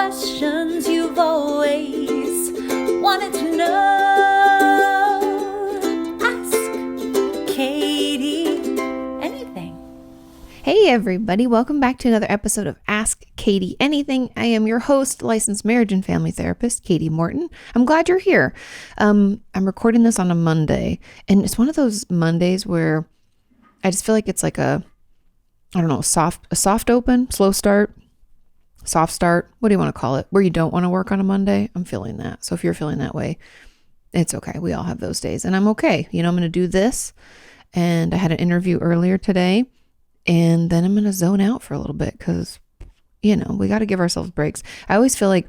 questions you've always wanted to know. Ask Kati anything. Hey everybody, welcome back to another episode of Ask Kati Anything. I am your host, licensed marriage and family therapist, Kati Morton. I'm glad you're here. I'm recording this on a Monday, and it's one of those Mondays where I just feel like it's like a soft open, slow start, soft start. What do you want to call it? Where you don't want to work on a Monday. I'm feeling that. So if you're feeling that way, it's okay. We all have those days, and I'm okay. I'm going to do this. And I had an interview earlier today, and then I'm going to zone out for a little bit because, we got to give ourselves breaks. I always feel like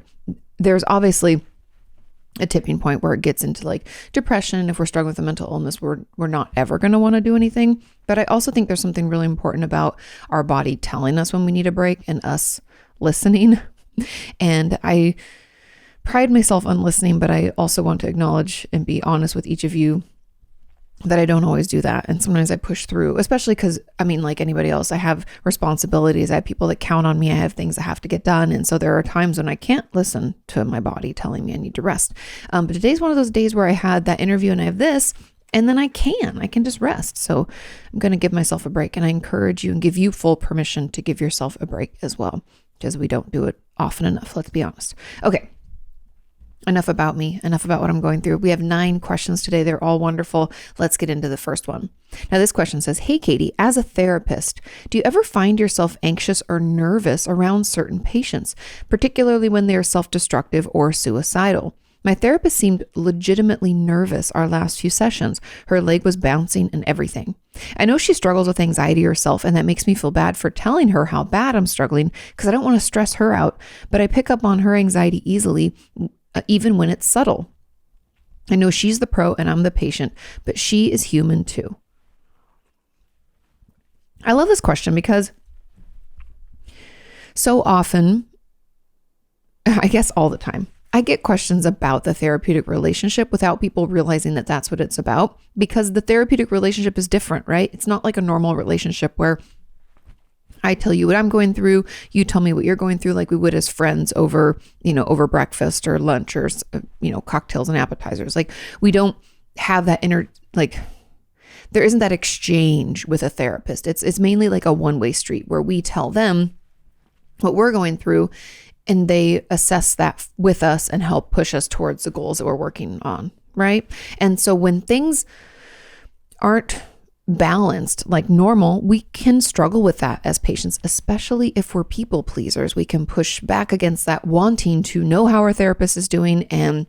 there's obviously a tipping point where it gets into like depression. If we're struggling with a mental illness, we're not ever going to want to do anything. But I also think there's something really important about our body telling us when we need a break and us listening. And I pride myself on listening, but I also want to acknowledge and be honest with each of you that I don't always do that. And sometimes I push through, especially because, like anybody else, I have responsibilities. I have people that count on me. I have things that have to get done. And so there are times when I can't listen to my body telling me I need to rest. But today's one of those days where I had that interview and I have this, and then I can just rest. So I'm going to give myself a break, and I encourage you and give you full permission to give yourself a break as well, because we don't do it often enough. Let's be honest. Okay. Enough about me, enough about what I'm going through. We have 9 questions today. They're all wonderful. Let's get into the first one. Now, this question says, "Hey, Kati, as a therapist, do you ever find yourself anxious or nervous around certain patients, particularly when they are self-destructive or suicidal? My therapist seemed legitimately nervous our last few sessions. Her leg was bouncing and everything. I know she struggles with anxiety herself, and that makes me feel bad for telling her how bad I'm struggling because I don't want to stress her out, but I pick up on her anxiety easily, even when it's subtle. I know she's the pro and I'm the patient, but she is human too." I love this question because so often, I guess all the time, I get questions about the therapeutic relationship without people realizing that that's what it's about, because the therapeutic relationship is different, right? It's not like a normal relationship where I tell you what I'm going through, you tell me what you're going through, like we would as friends over breakfast or lunch or, cocktails and appetizers. Like we don't have that there isn't that exchange with a therapist. It's mainly like a one-way street where we tell them what we're going through and they assess that with us and help push us towards the goals that we're working on, right? And so when things aren't balanced like normal, we can struggle with that as patients, especially if we're people pleasers. We can push back against that wanting to know how our therapist is doing and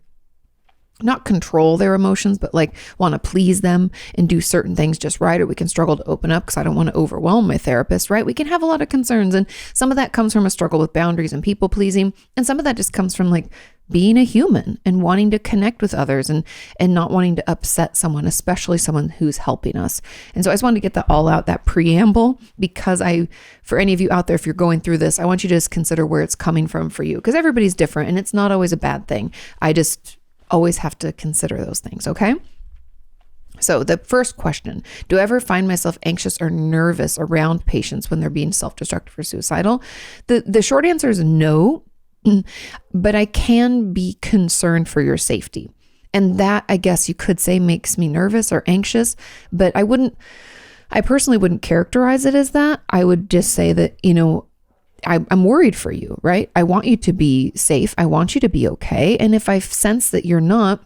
not control their emotions, but like want to please them and do certain things just right. Or we can struggle to open up because I don't want to overwhelm my therapist, right? We can have a lot of concerns, and some of that comes from a struggle with boundaries and people pleasing. And some of that just comes from like being a human and wanting to connect with others and not wanting to upset someone, especially someone who's helping us. And so I just wanted to get that all out, that preamble, because for any of you out there, if you're going through this, I want you to just consider where it's coming from for you, because everybody's different and it's not always a bad thing. I just always have to consider those things. Okay. So the first question, do I ever find myself anxious or nervous around patients when they're being self-destructive or suicidal? The short answer is no, but I can be concerned for your safety. And that, I guess you could say, makes me nervous or anxious, but I personally wouldn't characterize it as that. I would just say that, I'm worried for you, right? I want you to be safe. I want you to be okay. And if I sense that you're not,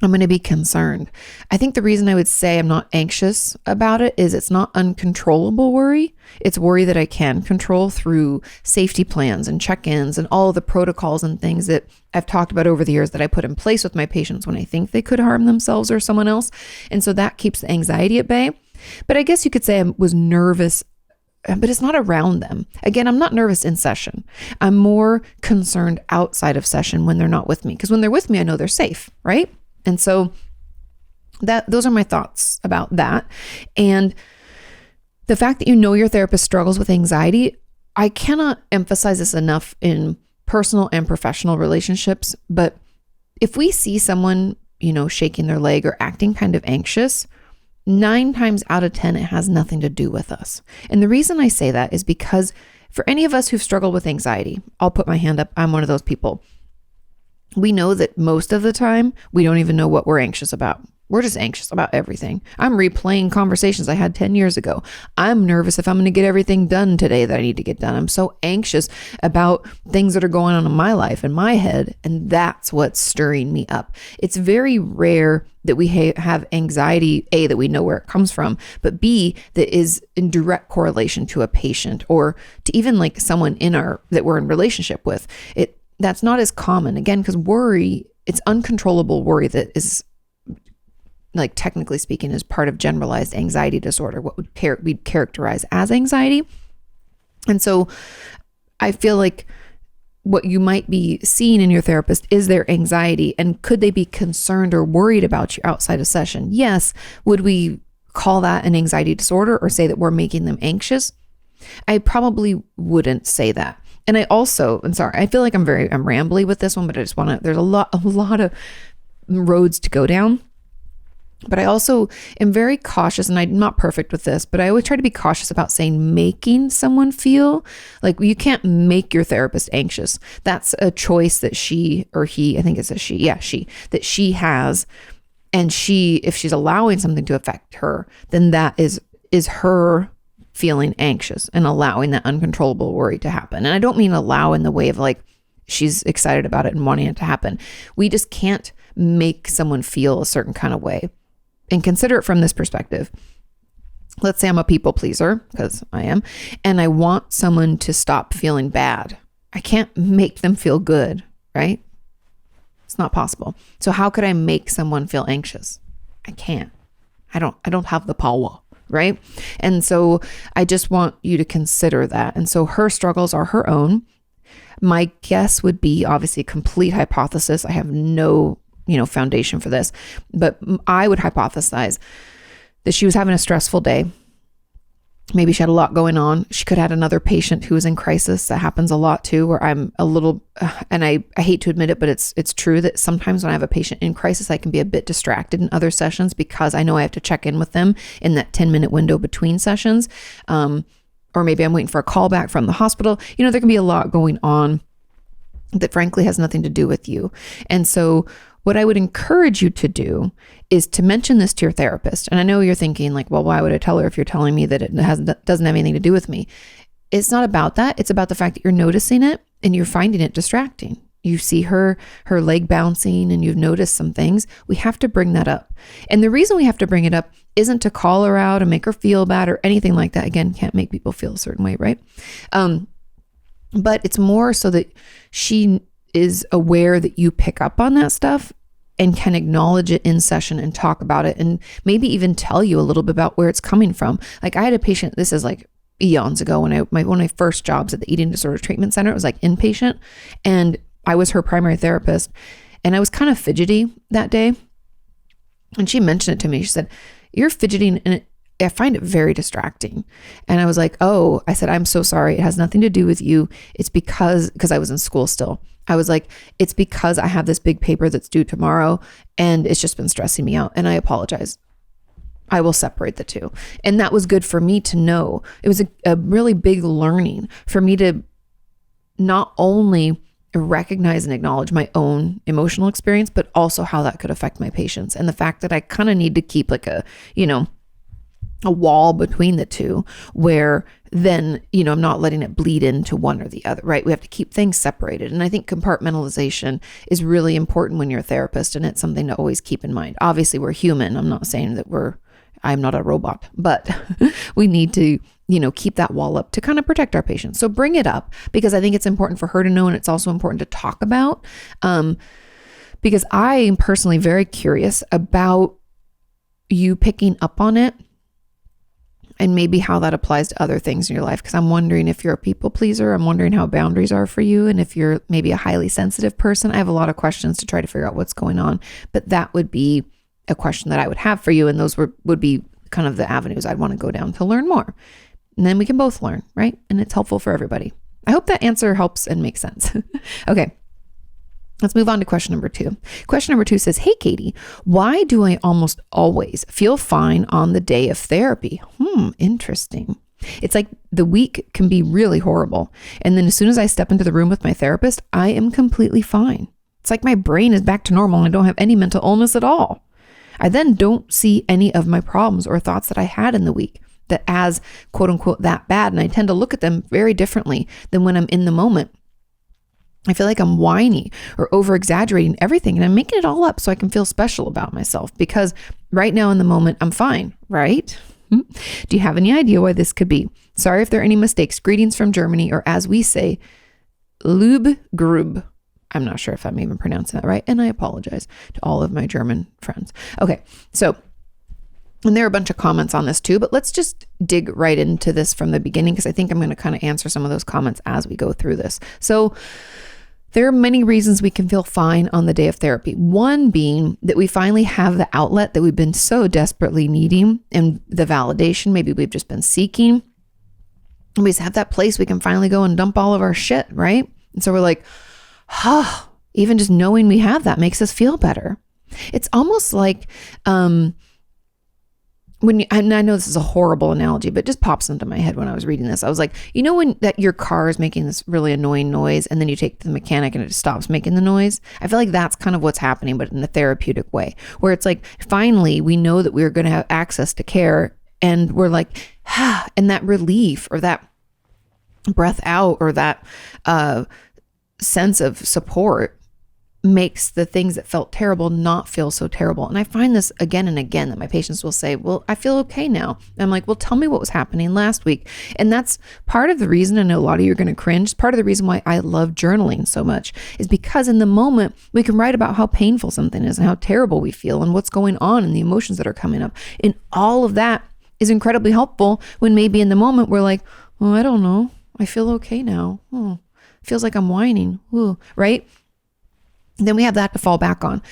I'm going to be concerned. I think the reason I would say I'm not anxious about it is it's not uncontrollable worry. It's worry that I can control through safety plans and check-ins and all of the protocols and things that I've talked about over the years that I put in place with my patients when I think they could harm themselves or someone else. And so that keeps the anxiety at bay. But I guess you could say I was nervous, but it's not around them. Again, I'm not nervous in session. I'm more concerned outside of session when they're not with me, because when they're with me, I know they're safe, right? And so those are my thoughts about that. And the fact that your therapist struggles with anxiety, I cannot emphasize this enough in personal and professional relationships. But if we see someone, shaking their leg or acting kind of anxious, 9 times out of 10, it has nothing to do with us. And the reason I say that is because For any of us who've struggled with anxiety, I'll put my hand up. I'm one of those people. We know that most of the time, we don't even know what we're anxious about. We're just anxious about everything. I'm replaying conversations I had 10 years ago. I'm nervous if I'm going to get everything done today that I need to get done. I'm so anxious about things that are going on in my life, in my head, and that's what's stirring me up. It's very rare that we have anxiety, A, that we know where it comes from, but B, that is in direct correlation to a patient or to even like someone that we're in relationship with. That's not as common, again, because worry, it's uncontrollable worry that is, like technically speaking, is part of generalized anxiety disorder, what we'd characterize as anxiety. And so I feel like what you might be seeing in your therapist is their anxiety, and could they be concerned or worried about you outside a session? Yes. Would we call that an anxiety disorder or say that we're making them anxious? I probably wouldn't say that. And I'm sorry, I feel like I'm rambly with this one, but I just want to, there's a lot of roads to go down. But I also am very cautious, and I'm not perfect with this, but I always try to be cautious about saying making someone feel like you can't make your therapist anxious. That's a choice that she or he, I think it's a she, that she has. And if she's allowing something to affect her, then that is her feeling anxious and allowing that uncontrollable worry to happen. And I don't mean allow in the way of like she's excited about it and wanting it to happen. We just can't make someone feel a certain kind of way. And consider it from this perspective. Let's say I'm a people pleaser, because I am, and I want someone to stop feeling bad. I can't make them feel good, right? It's not possible. So how could I make someone feel anxious? I can't. I don't have the power, right? And so I just want you to consider that. And so her struggles are her own. My guess would be obviously a complete hypothesis. I have no foundation for this, but I would hypothesize that she was having a stressful day. Maybe she had a lot going on. She could have had another patient who was in crisis. That happens a lot too, where I'm a little, and I hate to admit it, but it's true that sometimes when I have a patient in crisis, I can be a bit distracted in other sessions because I know I have to check in with them in that 10-minute window between sessions. Or maybe I'm waiting for a call back from the hospital. There can be a lot going on that frankly has nothing to do with you. And so what I would encourage you to do is to mention this to your therapist. And I know you're thinking like, well, why would I tell her if you're telling me that it doesn't have anything to do with me? It's not about that. It's about the fact that you're noticing it and you're finding it distracting. You see her leg bouncing and you've noticed some things. We have to bring that up. And the reason we have to bring it up isn't to call her out and make her feel bad or anything like that. Again, can't make people feel a certain way, right? But it's more so that she is aware that you pick up on that stuff and can acknowledge it in session and talk about it and maybe even tell you a little bit about where it's coming from. Like I had a patient, this is like eons ago, one of my first jobs at the Eating Disorder Treatment Center. It was like inpatient, and I was her primary therapist, and I was kind of fidgety that day. And she mentioned it to me. She said, "You're fidgeting, and I find it very distracting." And I was like, "Oh," I said, "I'm so sorry. It has nothing to do with you. It's because I was in school still. I was like, it's because I have this big paper that's due tomorrow and it's just been stressing me out. And I apologize. I will separate the two." And that was good for me to know. It was a really big learning for me to not only recognize and acknowledge my own emotional experience, but also how that could affect my patients. And the fact that I kind of need to keep like a wall between the two where then, I'm not letting it bleed into one or the other, right? We have to keep things separated. And I think compartmentalization is really important when you're a therapist, and it's something to always keep in mind. Obviously, we're human. I'm not saying that I'm not a robot, but we need to, keep that wall up to kind of protect our patients. So bring it up because I think it's important for her to know, and it's also important to talk about, because I am personally very curious about you picking up on it and maybe how that applies to other things in your life. Because I'm wondering if you're a people pleaser. I'm wondering how boundaries are for you. And if you're maybe a highly sensitive person. I have a lot of questions to try to figure out what's going on. But that would be a question that I would have for you. And those would be kind of the avenues I'd want to go down to learn more. And then we can both learn, right? And it's helpful for everybody. I hope that answer helps and makes sense. Okay. Let's move on to question number 2. Question number 2 says, "Hey, Katie, why do I almost always feel fine on the day of therapy?" Interesting. It's like the week can be really horrible. And then as soon as I step into the room with my therapist, I am completely fine. It's like my brain is back to normal and I don't have any mental illness at all. I then don't see any of my problems or thoughts that I had in the week that as quote unquote that bad. And I tend to look at them very differently than when I'm in the moment. I feel like I'm whiny or over exaggerating everything and I'm making it all up so I can feel special about myself because right now in the moment I'm fine, right? Do you have any idea why this could be? Sorry if there are any mistakes. Greetings from Germany, or as we say, Lube Grub. I'm not sure if I'm even pronouncing that right. And I apologize to all of my German friends. Okay. So, and there are a bunch of comments on this too, but let's just dig right into this from the beginning because I think I'm going to kind of answer some of those comments as we go through this. So, there are many reasons we can feel fine on the day of therapy. One being that we finally have the outlet that we've been so desperately needing and the validation maybe we've just been seeking. And we just have that place we can finally go and dump all of our shit, right? And so we're like, even just knowing we have that makes us feel better. It's almost like, and I know this is a horrible analogy, but it just pops into my head when I was reading this. I was like, you know, when that your car is making this really annoying noise and then you take it to the mechanic and it stops making the noise. I feel like that's kind of what's happening, but in a therapeutic way, where it's like, finally, we know that we're going to have access to care and we're like, and that relief or that breath out or that sense of support makes the things that felt terrible not feel so terrible. And I find this again and again that my patients will say, well, I feel okay now. And I'm like, well, tell me what was happening last week. And that's part of the reason, I know a lot of you are going to cringe, part of the reason why I love journaling so much is because in the moment we can write about how painful something is and how terrible we feel and what's going on and the emotions that are coming up. And all of that is incredibly helpful when maybe in the moment we're like, well, I don't know. I feel okay now. Feels like I'm whining. Right? Then we have that to fall back on.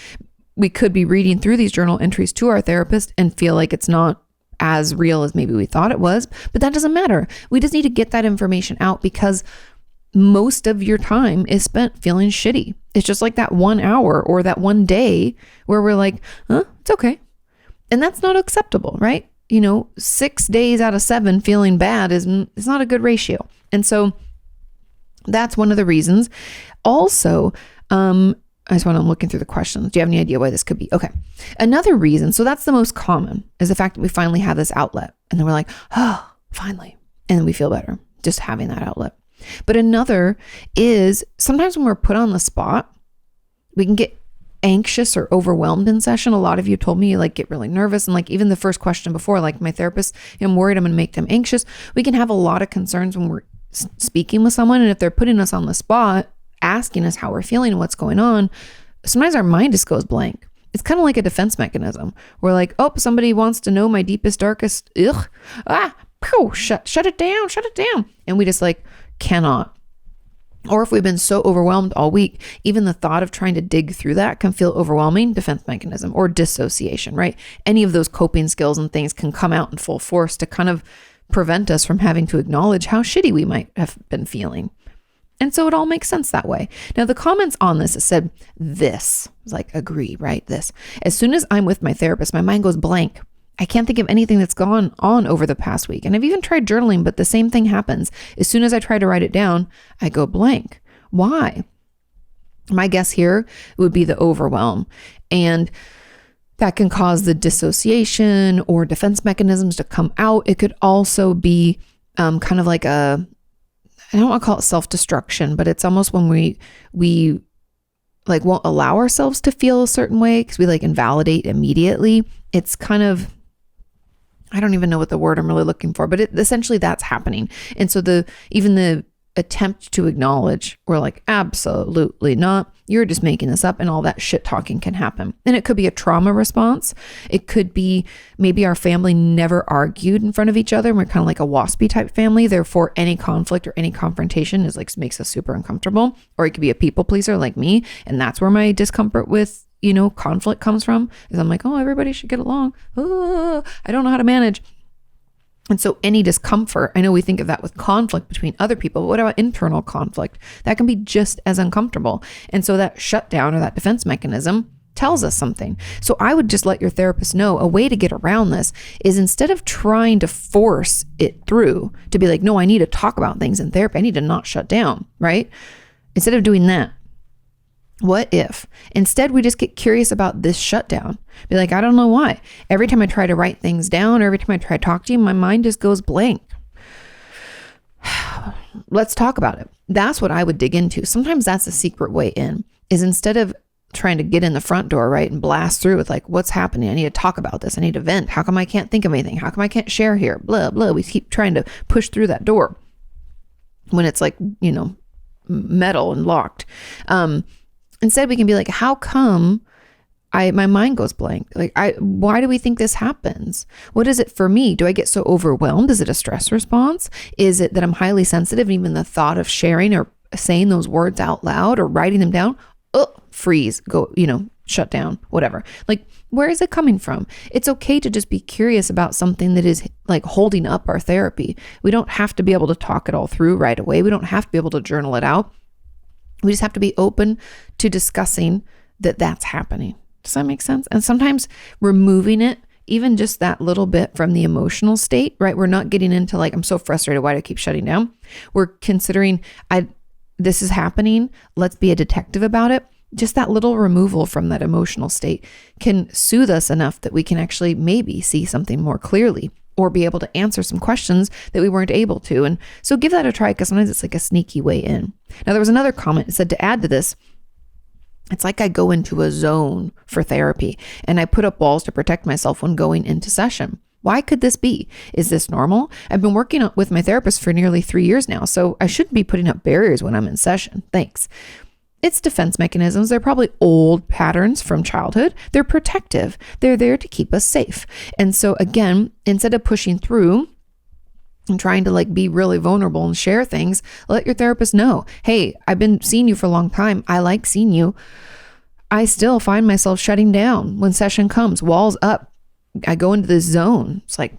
We could be reading through these journal entries to our therapist and feel like it's not as real as maybe we thought it was, but that doesn't matter. We just need to get that information out because most of your time is spent feeling shitty. It's just like that 1 hour or that one day where we're like, it's okay. And that's not acceptable, right? 6 days out of 7 feeling bad it's not a good ratio. And so that's one of the reasons. Also, I'm looking through the questions. Do you have any idea why this could be? Okay. Another reason, so that's the most common, is the fact that we finally have this outlet. And then we're like, finally. And then we feel better just having that outlet. But another is sometimes when we're put on the spot, we can get anxious or overwhelmed in session. A lot of you told me you get really nervous. And even the first question before, my therapist, I'm worried I'm going to make them anxious. We can have a lot of concerns when we're speaking with someone. And if they're putting us on the spot, asking us how we're feeling and what's going on, sometimes our mind just goes blank. It's kind of like a defense mechanism. We're like, somebody wants to know my deepest, darkest, shut it down. And we just cannot. Or if we've been so overwhelmed all week, even the thought of trying to dig through that can feel overwhelming, defense mechanism or dissociation, right? Any of those coping skills and things can come out in full force to kind of prevent us from having to acknowledge how shitty we might have been feeling. And so it all makes sense that way. Now, the comments on this, it said this. I was agree, right? This. As soon as I'm with my therapist, my mind goes blank. I can't think of anything that's gone on over the past week. And I've even tried journaling, but the same thing happens. As soon as I try to write it down, I go blank. Why? My guess here would be the overwhelm. And that can cause the dissociation or defense mechanisms to come out. It could also be kind of like I don't want to call it self-destruction, but it's almost when we won't allow ourselves to feel a certain way because we invalidate immediately. It's kind of, I don't even know what the word I'm really looking for, but essentially that's happening. And so even the attempt to acknowledge, we're absolutely not. You're just making this up, and all that shit talking can happen. And it could be a trauma response. It could be maybe our family never argued in front of each other. And we're kind of like a waspy type family. Therefore, any conflict or any confrontation is makes us super uncomfortable. Or it could be a people pleaser like me. And that's where my discomfort with, conflict comes from, is I'm everybody should get along. I don't know how to manage. And so any discomfort, I know we think of that with conflict between other people, but what about internal conflict? That can be just as uncomfortable. And so that shutdown or that defense mechanism tells us something. So I would just let your therapist know a way to get around this is, instead of trying to force it through to be like, no, I need to talk about things in therapy. I need to not shut down, right? Instead of doing that, what if instead we just get curious about this shutdown? Be like, I don't know why. Every time I try to write things down, or every time I try to talk to you, my mind just goes blank. Let's talk about it. That's what I would dig into. Sometimes that's a secret way in, is instead of trying to get in the front door, right, and blast through with like, what's happening? I need to talk about this. I need to vent. How come I can't think of anything? How come I can't share here? Blah, blah. We keep trying to push through that door when it's like, metal and locked. Instead, we can be like, how come my mind goes blank? Like, why do we think this happens? What is it for me? Do I get so overwhelmed? Is it a stress response? Is it that I'm highly sensitive, and even the thought of sharing or saying those words out loud or writing them down, freeze, go, shut down, whatever. Like, where is it coming from? It's okay to just be curious about something that is like holding up our therapy. We don't have to be able to talk it all through right away. We don't have to be able to journal it out. We just have to be open to discussing that that's happening. Does that make sense? And sometimes removing it, even just that little bit from the emotional state, right? We're not getting into like, I'm so frustrated, why do I keep shutting down? We're considering, this is happening. Let's be a detective about it. Just that little removal from that emotional state can soothe us enough that we can actually maybe see something more clearly, or be able to answer some questions that we weren't able to. And so give that a try, because sometimes it's like a sneaky way in. Now, there was another comment that said, to add to this, it's like I go into a zone for therapy and I put up walls to protect myself when going into session. Why could this be? Is this normal? I've been working with my therapist for nearly 3 years now, so I shouldn't be putting up barriers when I'm in session. Thanks. It's defense mechanisms. They're probably old patterns from childhood. They're protective. They're there to keep us safe. And so again, instead of pushing through and trying to like be really vulnerable and share things, let your therapist know, hey, I've been seeing you for a long time. I like seeing you. I still find myself shutting down when session comes, walls up. I go into this zone. It's like,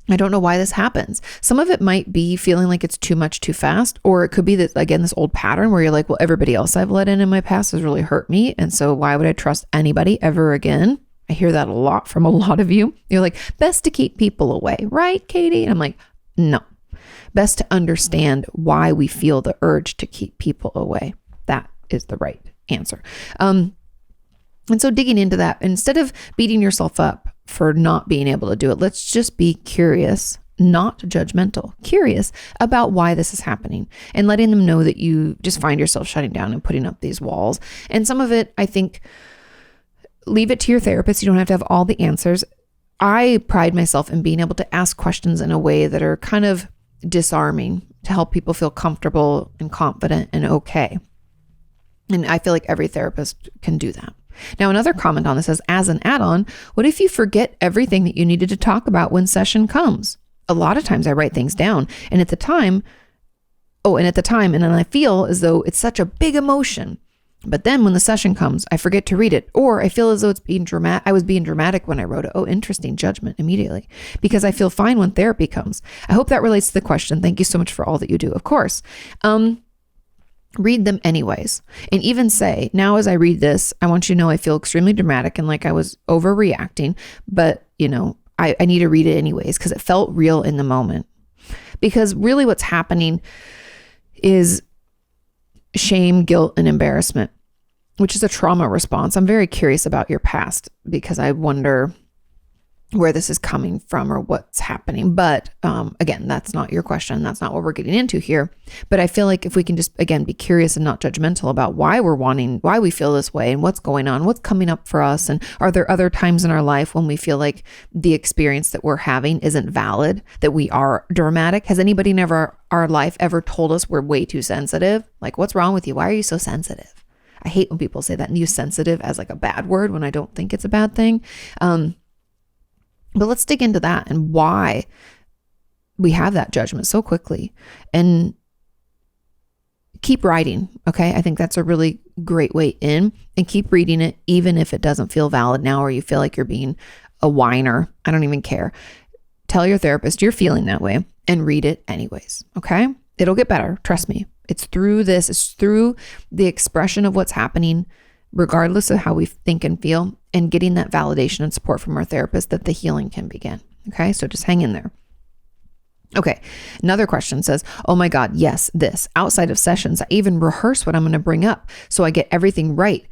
I don't know why this happens. Some of it might be feeling like it's too much too fast, or it could be that, again, this old pattern where you're like, well, everybody else I've let in my past has really hurt me. And so why would I trust anybody ever again? I hear that a lot from a lot of you. You're like, best to keep people away, right, Katie? And I'm like, no, best to understand why we feel the urge to keep people away. That is the right answer. And so digging into that, instead of beating yourself up for not being able to do it, let's just be curious, not judgmental, curious about why this is happening, and letting them know that you just find yourself shutting down and putting up these walls. And some of it, I think, leave it to your therapist. You don't have to have all the answers. I pride myself in being able to ask questions in a way that are kind of disarming to help people feel comfortable and confident and okay. And I feel like every therapist can do that. Now, another comment on this says, as an add-on, what if you forget everything that you needed to talk about when session comes? A lot of times I write things down, and at the time, and then I feel as though it's such a big emotion. But then when the session comes, I forget to read it, or I feel as though it's being dramatic. I was being dramatic when I wrote it. Oh, interesting, judgment immediately, because I feel fine when therapy comes. I hope that relates to the question. Thank you so much for all that you do. Of course. Read them anyways. And even say, now as I read this, I want you to know I feel extremely dramatic and like I was overreacting, but I need to read it anyways because it felt real in the moment. Because really what's happening is shame, guilt, and embarrassment, which is a trauma response. I'm very curious about your past because I wonder where this is coming from or what's happening. But again, that's not your question. That's not what we're getting into here. But I feel like if we can just, again, be curious and not judgmental about why we feel this way and what's going on, what's coming up for us. And are there other times in our life when we feel like the experience that we're having isn't valid, that we are dramatic? Has anybody in our life ever told us we're way too sensitive? Like, what's wrong with you? Why are you so sensitive? I hate when people say that and use sensitive as like a bad word when I don't think it's a bad thing. But let's dig into that and why we have that judgment so quickly, and keep writing. Okay. I think that's a really great way in, and keep reading it. Even if it doesn't feel valid now, or you feel like you're being a whiner, I don't even care. Tell your therapist you're feeling that way and read it anyways. Okay. It'll get better. Trust me. It's through the expression of what's happening regardless of how we think and feel, and getting that validation and support from our therapist that the healing can begin. Okay, so just hang in there. Okay, another question says, oh my God, yes, this. Outside of sessions, I even rehearse what I'm going to bring up so I get everything right.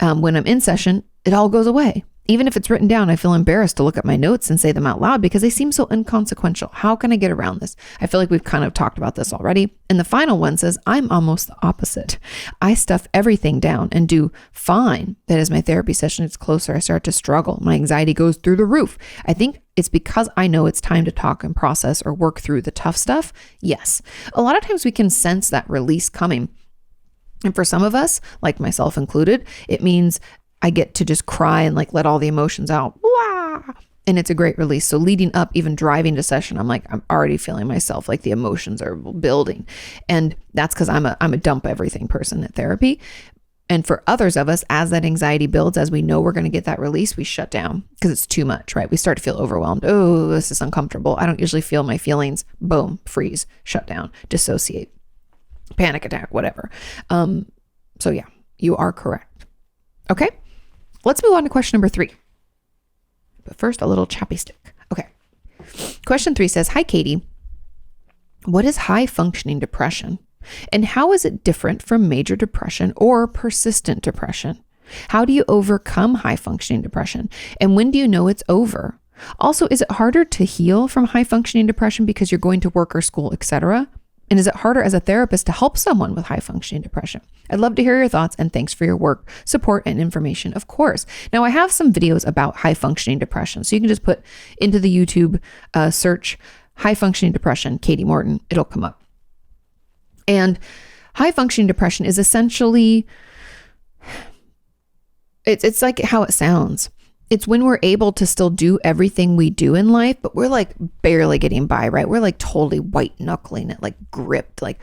When I'm in session, it all goes away. Even if it's written down, I feel embarrassed to look at my notes and say them out loud because they seem so inconsequential. How can I get around this? I feel like we've kind of talked about this already. And the final one says, I'm almost the opposite. I stuff everything down and do fine. That as my therapy session gets closer, I start to struggle. My anxiety goes through the roof. I think it's because I know it's time to talk and process or work through the tough stuff. Yes. A lot of times we can sense that release coming. And for some of us, like myself included, it means I get to just cry and like let all the emotions out. Wah! And it's a great release. So leading up, even driving to session, I'm already feeling myself, like the emotions are building. And that's because I'm a dump everything person at therapy. And for others of us, as that anxiety builds, as we know we're going to get that release, we shut down because it's too much, right? We start to feel overwhelmed. Oh, this is uncomfortable. I don't usually feel my feelings. Boom, freeze, shut down, dissociate, panic attack, whatever. So yeah, you are correct. Okay. Let's move on to question number 3. But first, a little chappy stick. Okay. Question 3 says, hi, Katie. What is high functioning depression? And how is it different from major depression or persistent depression? How do you overcome high functioning depression? And when do you know it's over? Also, is it harder to heal from high functioning depression because you're going to work or school, etc.? And is it harder as a therapist to help someone with high functioning depression? I'd love to hear your thoughts, and thanks for your work, support, and information, of course. Now, I have some videos about high functioning depression. So you can just put into the YouTube search high functioning depression, Katie Morton, it'll come up. And high functioning depression is essentially, it's like how it sounds. It's when we're able to still do everything we do in life, but we're like barely getting by, right? We're like totally white knuckling it, like gripped, like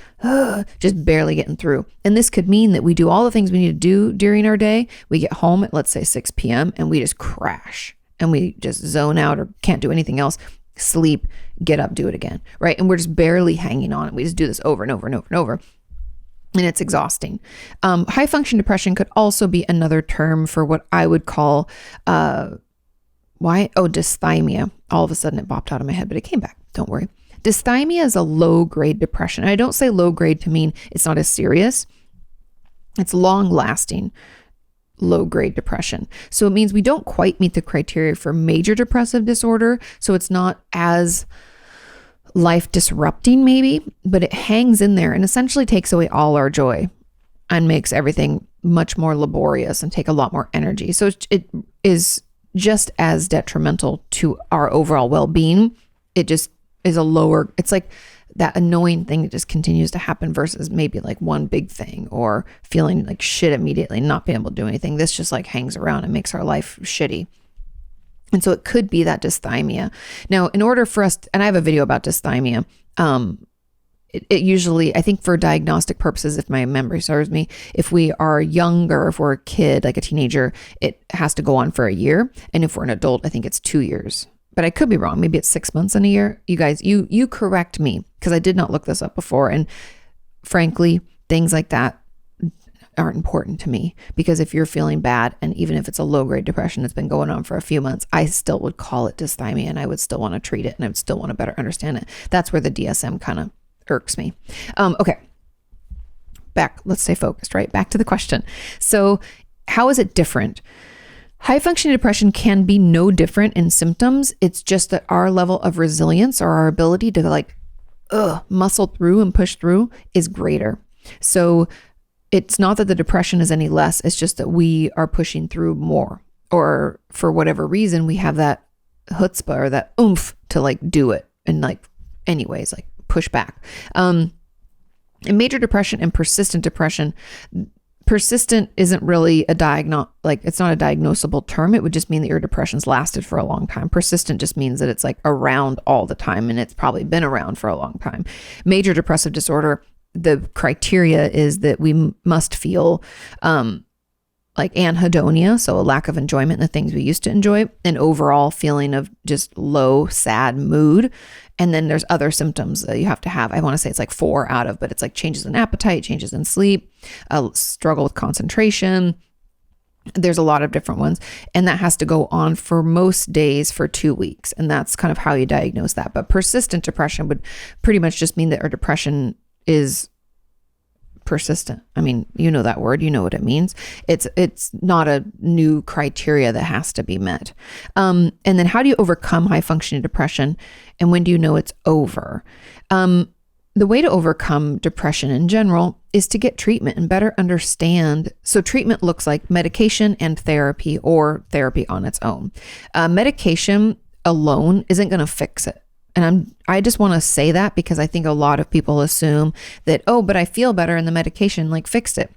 just barely getting through. And this could mean that we do all the things we need to do during our day. We get home at, let's say, 6 p.m. and we just crash and we just zone out or can't do anything else, sleep, get up, do it again, right? And we're just barely hanging on. We just do this over and over and over and over. And it's exhausting. High function depression could also be another term for what I would call, dysthymia. All of a sudden it popped out of my head, but it came back. Don't worry. Dysthymia is a low grade depression. And I don't say low grade to mean it's not as serious. It's long lasting low grade depression. So it means we don't quite meet the criteria for major depressive disorder. So it's not as life disrupting maybe, but it hangs in there and essentially takes away all our joy and makes everything much more laborious and take a lot more energy. So it is just as detrimental to our overall well-being. It just is it's like that annoying thing that just continues to happen versus maybe like one big thing or feeling like shit immediately and not being able to do anything. This just like hangs around and makes our life shitty. And so it could be that dysthymia. Now, in order for us, and I have a video about dysthymia, it usually, I think for diagnostic purposes, if my memory serves me, if we are younger, if we're a kid, like a teenager, it has to go on for a year. And if we're an adult, I think it's 2 years. But I could be wrong. Maybe it's 6 months and a year. You guys, you correct me because I did not look this up before. And frankly, things like that aren't important to me because if you're feeling bad and even if it's a low grade depression that's been going on for a few months, I still would call it dysthymia and I would still want to treat it and I would still want to better understand it. That's where the DSM kind of irks me. Okay. Back, let's stay focused, right? Back to the question. So how is it different? High functioning depression can be no different in symptoms. It's just that our level of resilience or our ability to muscle through and push through is greater. So it's not that the depression is any less. It's just that we are pushing through more, or for whatever reason, we have that chutzpah or that oomph to like do it and like anyways, like push back. In major depression and persistent depression, persistent isn't really it's not a diagnosable term. It would just mean that your depression's lasted for a long time. Persistent just means that it's like around all the time and it's probably been around for a long time. Major depressive disorder, the criteria is that we must feel like anhedonia, so a lack of enjoyment in the things we used to enjoy, an overall feeling of just low, sad mood. And then there's other symptoms that you have to have. I want to say it's like 4 out of, but it's like changes in appetite, changes in sleep, struggle with concentration, There's a lot of different ones, and that has to go on for most days for 2 weeks. And that's kind of how you diagnose that. But persistent depression would pretty much just mean that our depression is persistent. I mean, you know that word, you know what it means. It's not a new criteria that has to be met. And then how do you overcome high functioning depression? And when do you know it's over? The way to overcome depression in general is to get treatment and better understand. So treatment looks like medication and therapy, or therapy on its own. Medication alone isn't going to fix it. And I just want to say that because I think a lot of people assume that, oh, but I feel better and the medication like fixed it.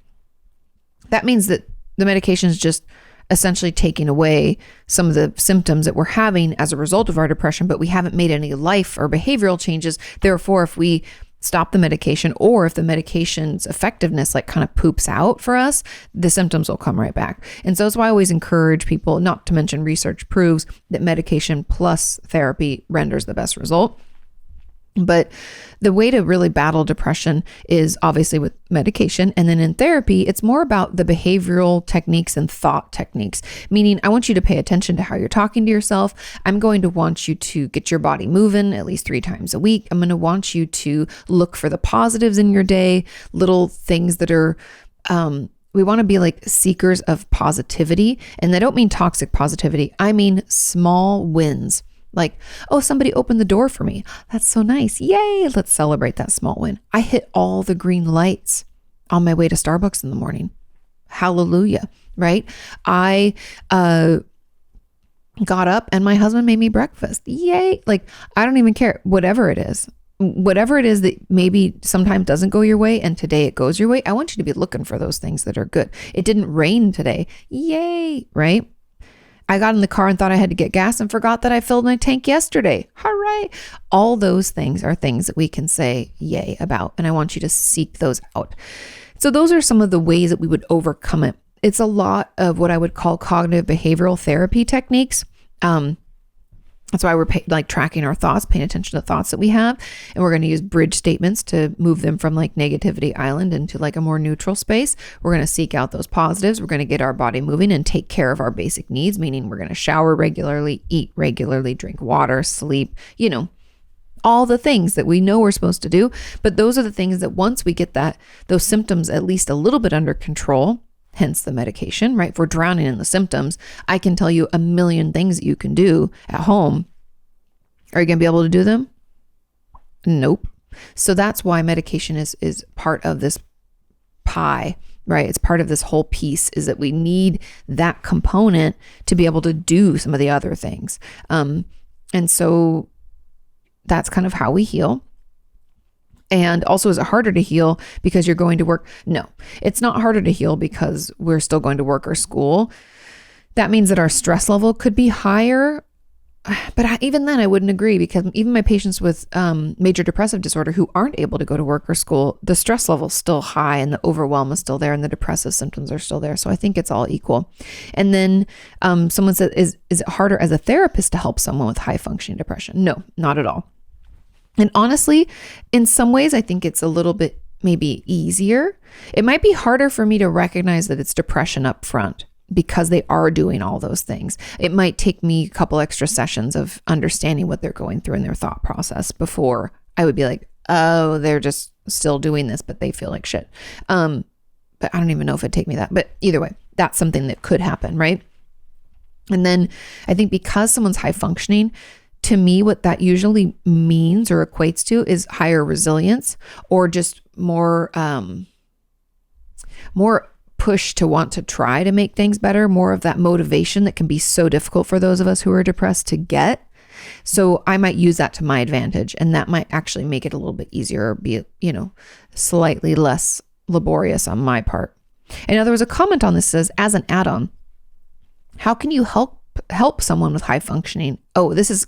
That means that the medication is just essentially taking away some of the symptoms that we're having as a result of our depression, but we haven't made any life or behavioral changes. Therefore, if we stop the medication, or if the medication's effectiveness like kind of poops out for us, the symptoms will come right back. And so that's why I always encourage people, not to mention research proves that medication plus therapy renders the best result. But the way to really battle depression is obviously with medication. And then in therapy, it's more about the behavioral techniques and thought techniques, meaning I want you to pay attention to how you're talking to yourself. I'm going to want you to get your body moving at least 3 times a week. I'm going to want you to look for the positives in your day, little things that are, we want to be like seekers of positivity. And I don't mean toxic positivity. I mean small wins. Like, oh, somebody opened the door for me. That's so nice. Yay. Let's celebrate that small win. I hit all the green lights on my way to Starbucks in the morning. Hallelujah. Right? I got up and my husband made me breakfast. Yay. Like, I don't even care. Whatever it is that maybe sometimes doesn't go your way and today it goes your way. I want you to be looking for those things that are good. It didn't rain today. Yay. Right? I got in the car and thought I had to get gas and forgot that I filled my tank yesterday. Hooray. All those things are things that we can say yay about. And I want you to seek those out. So those are some of the ways that we would overcome it. It's a lot of what I would call cognitive behavioral therapy techniques. That's why we're tracking our thoughts, paying attention to the thoughts that we have. And we're going to use bridge statements to move them from like negativity island into like a more neutral space. We're going to seek out those positives. We're going to get our body moving and take care of our basic needs, meaning we're going to shower regularly, eat regularly, drink water, sleep, all the things that we know we're supposed to do. But those are the things that once we get those symptoms at least a little bit under control, hence the medication, right? If we're drowning in the symptoms, I can tell you a million things that you can do at home. Are you going to be able to do them? Nope. So that's why medication is part of this pie, right? It's part of this whole piece, is that we need that component to be able to do some of the other things. And so that's kind of how we heal. And also, is it harder to heal because you're going to work? No, it's not harder to heal because we're still going to work or school. That means that our stress level could be higher. But even then, I wouldn't agree, because even my patients with major depressive disorder who aren't able to go to work or school, the stress level is still high and the overwhelm is still there and the depressive symptoms are still there. So I think it's all equal. And then someone said, is it harder as a therapist to help someone with high functioning depression? No, not at all. And honestly, in some ways, I think it's a little bit maybe easier. It might be harder for me to recognize that it's depression up front because they are doing all those things. It might take me a couple extra sessions of understanding what they're going through in their thought process before I would be like, oh, they're just still doing this, but they feel like shit. But I don't even know if it'd take me that. But either way, that's something that could happen, right? And then I think because someone's high functioning, to me, what that usually means or equates to is higher resilience, or just more push to want to try to make things better, more of that motivation that can be so difficult for those of us who are depressed to get. So I might use that to my advantage, and that might actually make it a little bit easier, or be, slightly less laborious on my part. And now there was a comment on this that says, as an add-on, how can you help someone with high functioning? Oh, this is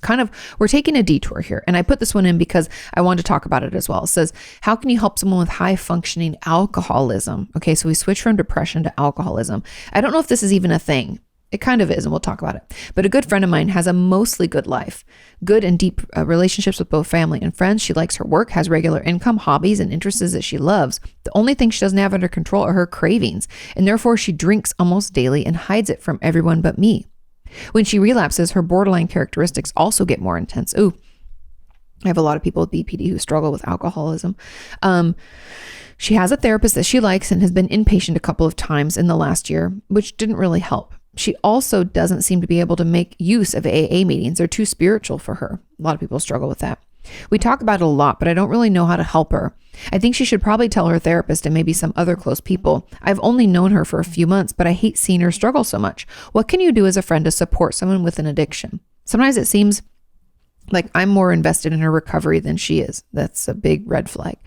we're taking a detour here. And I put this one in because I wanted to talk about it as well. It says, how can you help someone with high functioning alcoholism? Okay, so we switch from depression to alcoholism. I don't know if this is even a thing. It kind of is, and we'll talk about it. But a good friend of mine has a mostly good life, good and deep relationships with both family and friends. She likes her work, has regular income, hobbies, and interests that she loves. The only thing she doesn't have under control are her cravings, and therefore she drinks almost daily and hides it from everyone but me. When she relapses, her borderline characteristics also get more intense. Ooh, I have a lot of people with BPD who struggle with alcoholism. She has a therapist that she likes and has been inpatient a couple of times in the last year, which didn't really help. She also doesn't seem to be able to make use of AA meetings. They're too spiritual for her. A lot of people struggle with that. We talk about it a lot, but I don't really know how to help her. I think she should probably tell her therapist and maybe some other close people. I've only known her for a few months, but I hate seeing her struggle so much. What can you do as a friend to support someone with an addiction? Sometimes it seems like I'm more invested in her recovery than she is. That's a big red flag.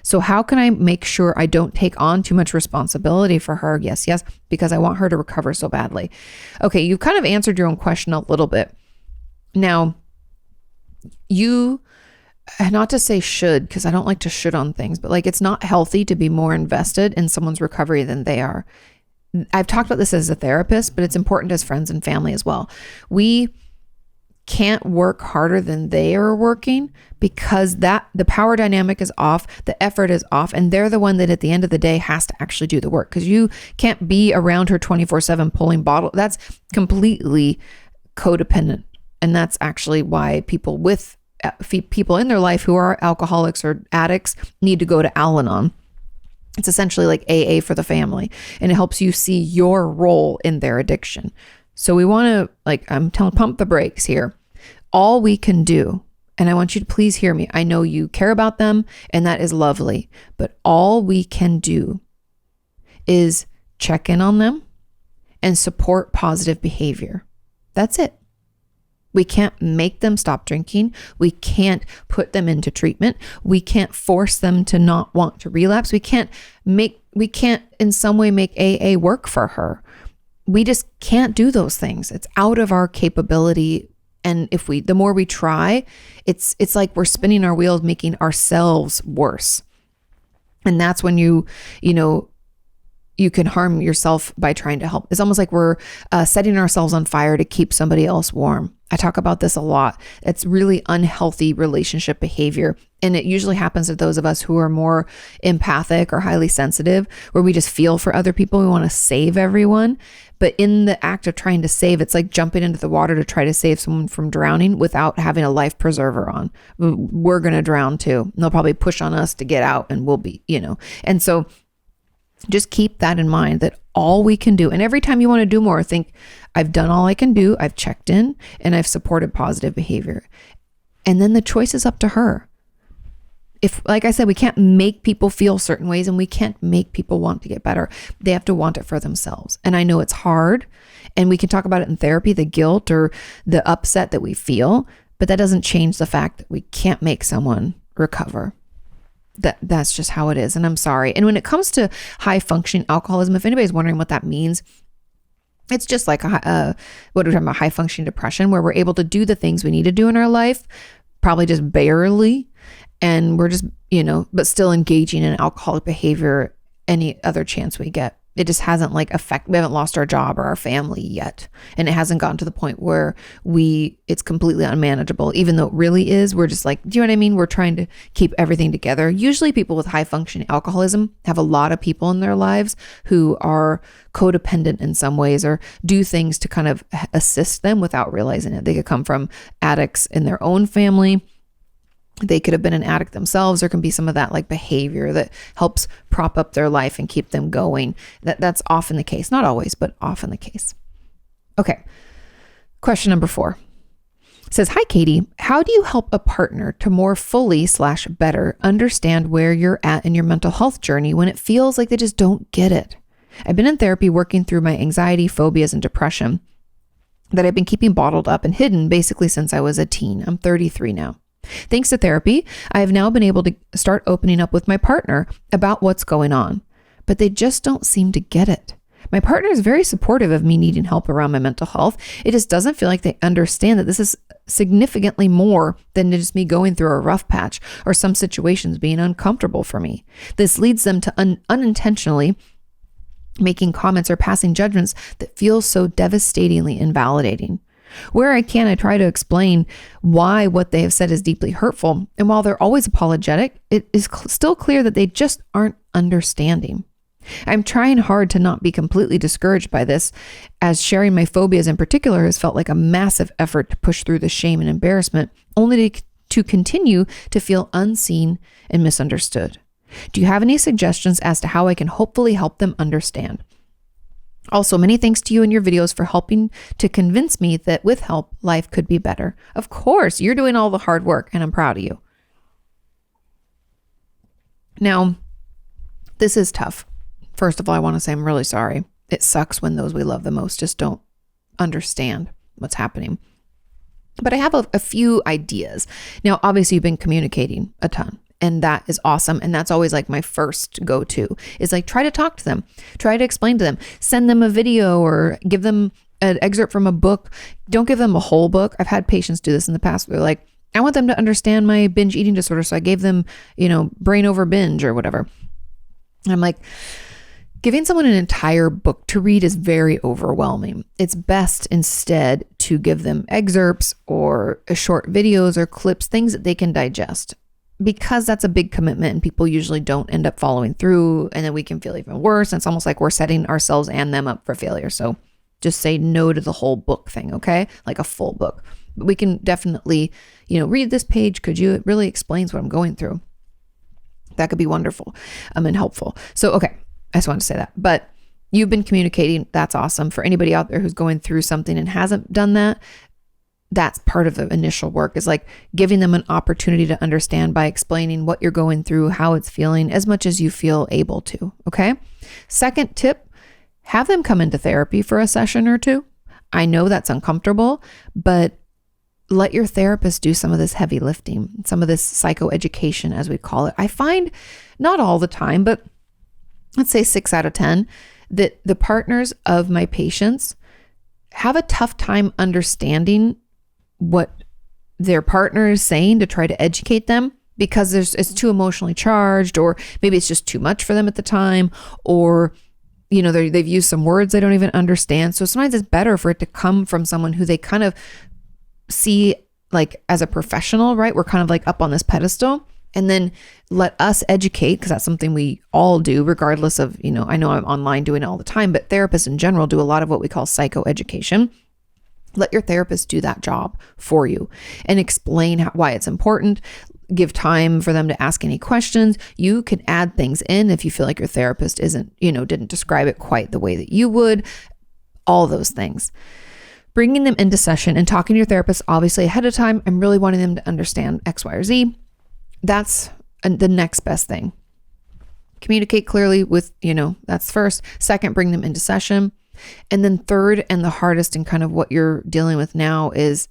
So how can I make sure I don't take on too much responsibility for her? Yes, because I want her to recover so badly. Okay, you've kind of answered your own question a little bit. Now, you, not to say should, because I don't like to should on things, but like it's not healthy to be more invested in someone's recovery than they are. I've talked about this as a therapist, but it's important as friends and family as well. We can't work harder than they are working because the power dynamic is off, the effort is off, and they're the one that at the end of the day has to actually do the work because you can't be around her 24/7 pulling bottle. That's completely codependent. And that's actually why people in their life who are alcoholics or addicts need to go to Al-Anon. It's essentially like AA for the family, and it helps you see your role in their addiction. So we want to, pump the brakes here. All we can do, and I want you to please hear me. I know you care about them and that is lovely, but all we can do is check in on them and support positive behavior. That's it. We can't make them stop drinking. We can't put them into treatment. We can't force them to not want to relapse. We can't in some way make AA work for her. We just can't do those things. It's out of our capability. And the more we try, it's like we're spinning our wheels, making ourselves worse. And that's when you can harm yourself by trying to help. It's almost like we're setting ourselves on fire to keep somebody else warm. I talk about this a lot. It's really unhealthy relationship behavior. And it usually happens to those of us who are more empathic or highly sensitive, where we just feel for other people. We want to save everyone. But in the act of trying to save, it's like jumping into the water to try to save someone from drowning without having a life preserver on. We're going to drown too. And they'll probably push on us to get out and we'll be, And so just keep that in mind, that all we can do, and every time you want to do more, think, I've done all I can do. I've checked in and I've supported positive behavior. And then the choice is up to her. If, like I said, we can't make people feel certain ways and we can't make people want to get better. They have to want it for themselves. And I know it's hard, and we can talk about it in therapy, the guilt or the upset that we feel, but that doesn't change the fact that we can't make someone recover. That's just how it is. And I'm sorry. And when it comes to high functioning alcoholism, if anybody's wondering what that means, it's just like what we're talking about, high functioning depression, where we're able to do the things we need to do in our life, probably just barely. And we're just, but still engaging in alcoholic behavior any other chance we get. It just hasn't we haven't lost our job or our family yet. And it hasn't gotten to the point where it's completely unmanageable, even though it really is. We're just like, do you know what I mean? We're trying to keep everything together. Usually people with high functioning alcoholism have a lot of people in their lives who are codependent in some ways or do things to kind of assist them without realizing it. They could come from addicts in their own family. They could have been an addict themselves. There can be some of that behavior that helps prop up their life and keep them going. That's often the case. Not always, but often the case. Okay. Question number 4. It says, hi, Katie. How do you help a partner to more fully / better understand where you're at in your mental health journey when it feels like they just don't get it? I've been in therapy working through my anxiety, phobias, and depression that I've been keeping bottled up and hidden basically since I was a teen. I'm 33 now. Thanks to therapy, I have now been able to start opening up with my partner about what's going on, but they just don't seem to get it. My partner is very supportive of me needing help around my mental health. It just doesn't feel like they understand that this is significantly more than just me going through a rough patch or some situations being uncomfortable for me. This leads them to unintentionally making comments or passing judgments that feel so devastatingly invalidating. Where I can, I try to explain why what they have said is deeply hurtful. And while they're always apologetic, it is still clear that they just aren't understanding. I'm trying hard to not be completely discouraged by this, as sharing my phobias in particular has felt like a massive effort to push through the shame and embarrassment, only to continue to feel unseen and misunderstood. Do you have any suggestions as to how I can hopefully help them understand? Also, many thanks to you and your videos for helping to convince me that with help, life could be better. Of course, you're doing all the hard work and I'm proud of you. Now, this is tough. First of all, I want to say I'm really sorry. It sucks when those we love the most just don't understand what's happening. But I have a few ideas. Now, obviously, you've been communicating a ton. And that is awesome. And that's always like my first go-to is like, try to talk to them, try to explain to them, send them a video or give them an excerpt from a book. Don't give them a whole book. I've had patients do this in the past. They're like, I want them to understand my binge eating disorder. So I gave them, brain over binge or whatever. And I'm like, giving someone an entire book to read is very overwhelming. It's best instead to give them excerpts or short videos or clips, things that they can digest. Because that's a big commitment and people usually don't end up following through, and then we can feel even worse. And it's almost like we're setting ourselves and them up for failure. So just say no to the whole book thing, okay? Like a full book. But we can definitely, read this page. Could you? It really explains what I'm going through. That could be wonderful and helpful. So, okay, I just wanted to say that. But you've been communicating. That's awesome. For anybody out there who's going through something and hasn't done that, that's part of the initial work, is like giving them an opportunity to understand by explaining what you're going through, how it's feeling, as much as you feel able to. Okay. Second tip, have them come into therapy for a session or two. I know that's uncomfortable, but let your therapist do some of this heavy lifting, some of this psychoeducation, as we call it. I find not all the time, but let's say 6 out of 10, that the partners of my patients have a tough time understanding what their partner is saying to try to educate them, because it's too emotionally charged, or maybe it's just too much for them at the time, or they've used some words they don't even understand. So sometimes it's better for it to come from someone who they kind of see like as a professional, right? We're kind of like up on this pedestal, and then let us educate, because that's something we all do regardless of, I know I'm online doing it all the time, but therapists in general do a lot of what we call psychoeducation. Let your therapist do that job for you and explain why it's important. Give time for them to ask any questions. You can add things in if you feel like your therapist didn't describe it quite the way that you would. All those things. Bringing them into session and talking to your therapist, obviously ahead of time, I'm really wanting them to understand X, Y, or Z. That's the next best thing. Communicate clearly with, that's first. Second, bring them into session. And then third, and the hardest and kind of what you're dealing with now, is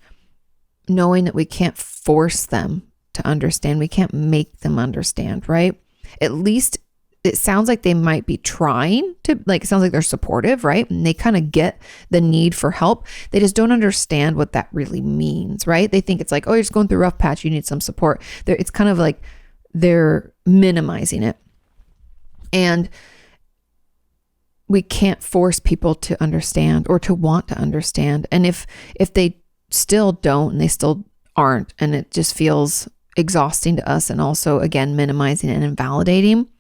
knowing that we can't force them to understand. We can't make them understand, right? At least it sounds like they might be trying to, it sounds like they're supportive, right? And they kind of get the need for help. They just don't understand what that really means, right? They think it's like, oh, you're just going through a rough patch, you need some support. It's kind of like they're minimizing it. And we can't force people to understand or to want to understand. And if they still don't, and they still aren't, and it just feels exhausting to us, and also, again, minimizing and invalidating,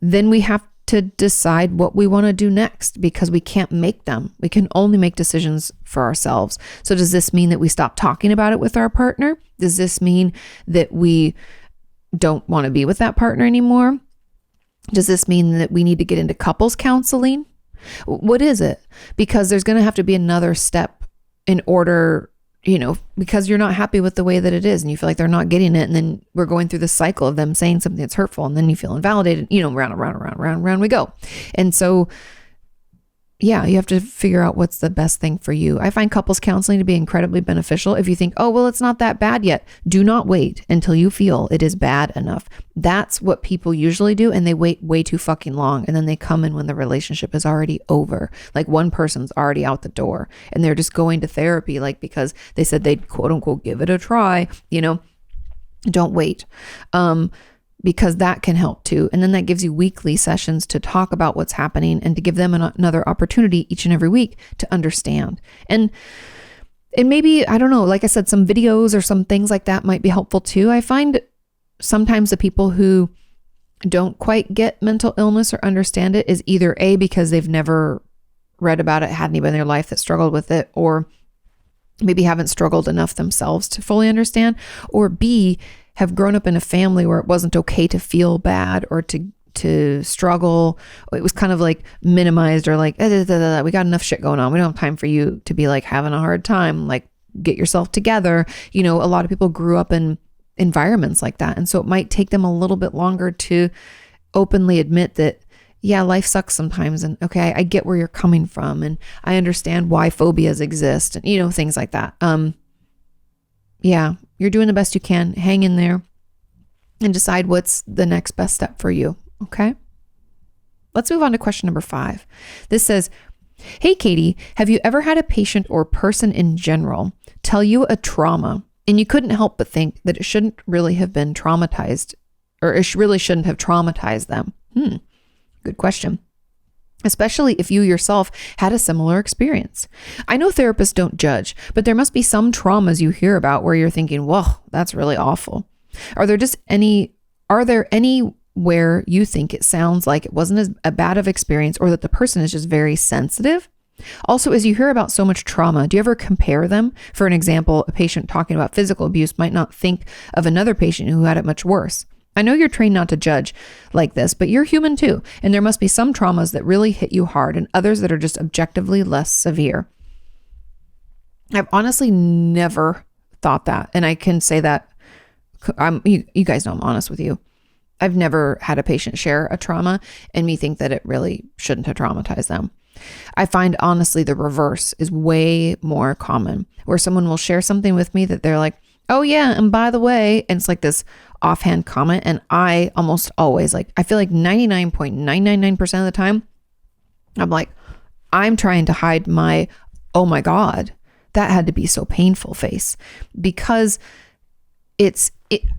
then we have to decide what we want to do next, because we can't make them. We can only make decisions for ourselves. So does this mean that we stop talking about it with our partner? Does this mean that we don't want to be with that partner anymore? Does this mean that we need to get into couples counseling? What is it? Because there's going to have to be another step in order, because you're not happy with the way that it is and you feel like they're not getting it. And then we're going through the cycle of them saying something that's hurtful, and then you feel invalidated, round we go. And so, yeah, you have to figure out what's the best thing for you. I find couples counseling to be incredibly beneficial. If you think, oh, well, it's not that bad yet, do not wait until you feel it is bad enough. That's what people usually do. And they wait way too fucking long. And then they come in when the relationship is already over. Like one person's already out the door and they're just going to therapy, because they said they'd quote unquote give it a try, Don't wait. because that can help too. And then that gives you weekly sessions to talk about what's happening and to give them another opportunity each and every week to understand. And maybe, I don't know, like I said, some videos or some things like that might be helpful too. I find sometimes the people who don't quite get mental illness or understand it is either A, because they've never read about it, had anybody in their life that struggled with it, or maybe haven't struggled enough themselves to fully understand, or B, have grown up in a family where it wasn't okay to feel bad or to struggle. It was kind of like minimized, or like, we got enough shit going on. We don't have time for you to be like having a hard time, like get yourself together. A lot of people grew up in environments like that. And so it might take them a little bit longer to openly admit that, yeah, life sucks sometimes. And okay, I get where you're coming from. And I understand why phobias exist and, things like that. Yeah, you're doing the best you can. Hang in there and decide what's the next best step for you. Okay. Let's move on to question number 5. This says, hey, Katie, have you ever had a patient or person in general tell you a trauma and you couldn't help but think that it shouldn't really have been traumatized, or it really shouldn't have traumatized them? Good question. Especially if you yourself had a similar experience. I know therapists don't judge, but there must be some traumas you hear about where you're thinking, whoa, that's really awful. Are there anywhere you think it sounds like it wasn't as bad of experience, or that the person is just very sensitive? Also, as you hear about so much trauma, do you ever compare them? For an example, a patient talking about physical abuse might not think of another patient who had it much worse. I know you're trained not to judge like this, but you're human too. And there must be some traumas that really hit you hard and others that are just objectively less severe. I've honestly never thought that. And I can say that you guys know I'm honest with you. I've never had a patient share a trauma and me think that it really shouldn't have traumatized them. I find honestly the reverse is way more common, where someone will share something with me that they're like, oh yeah, and by the way, and it's like this offhand comment. And I almost always I feel like 99.999% of the time, I'm like, I'm trying to hide my, oh my God, that had to be so painful face, because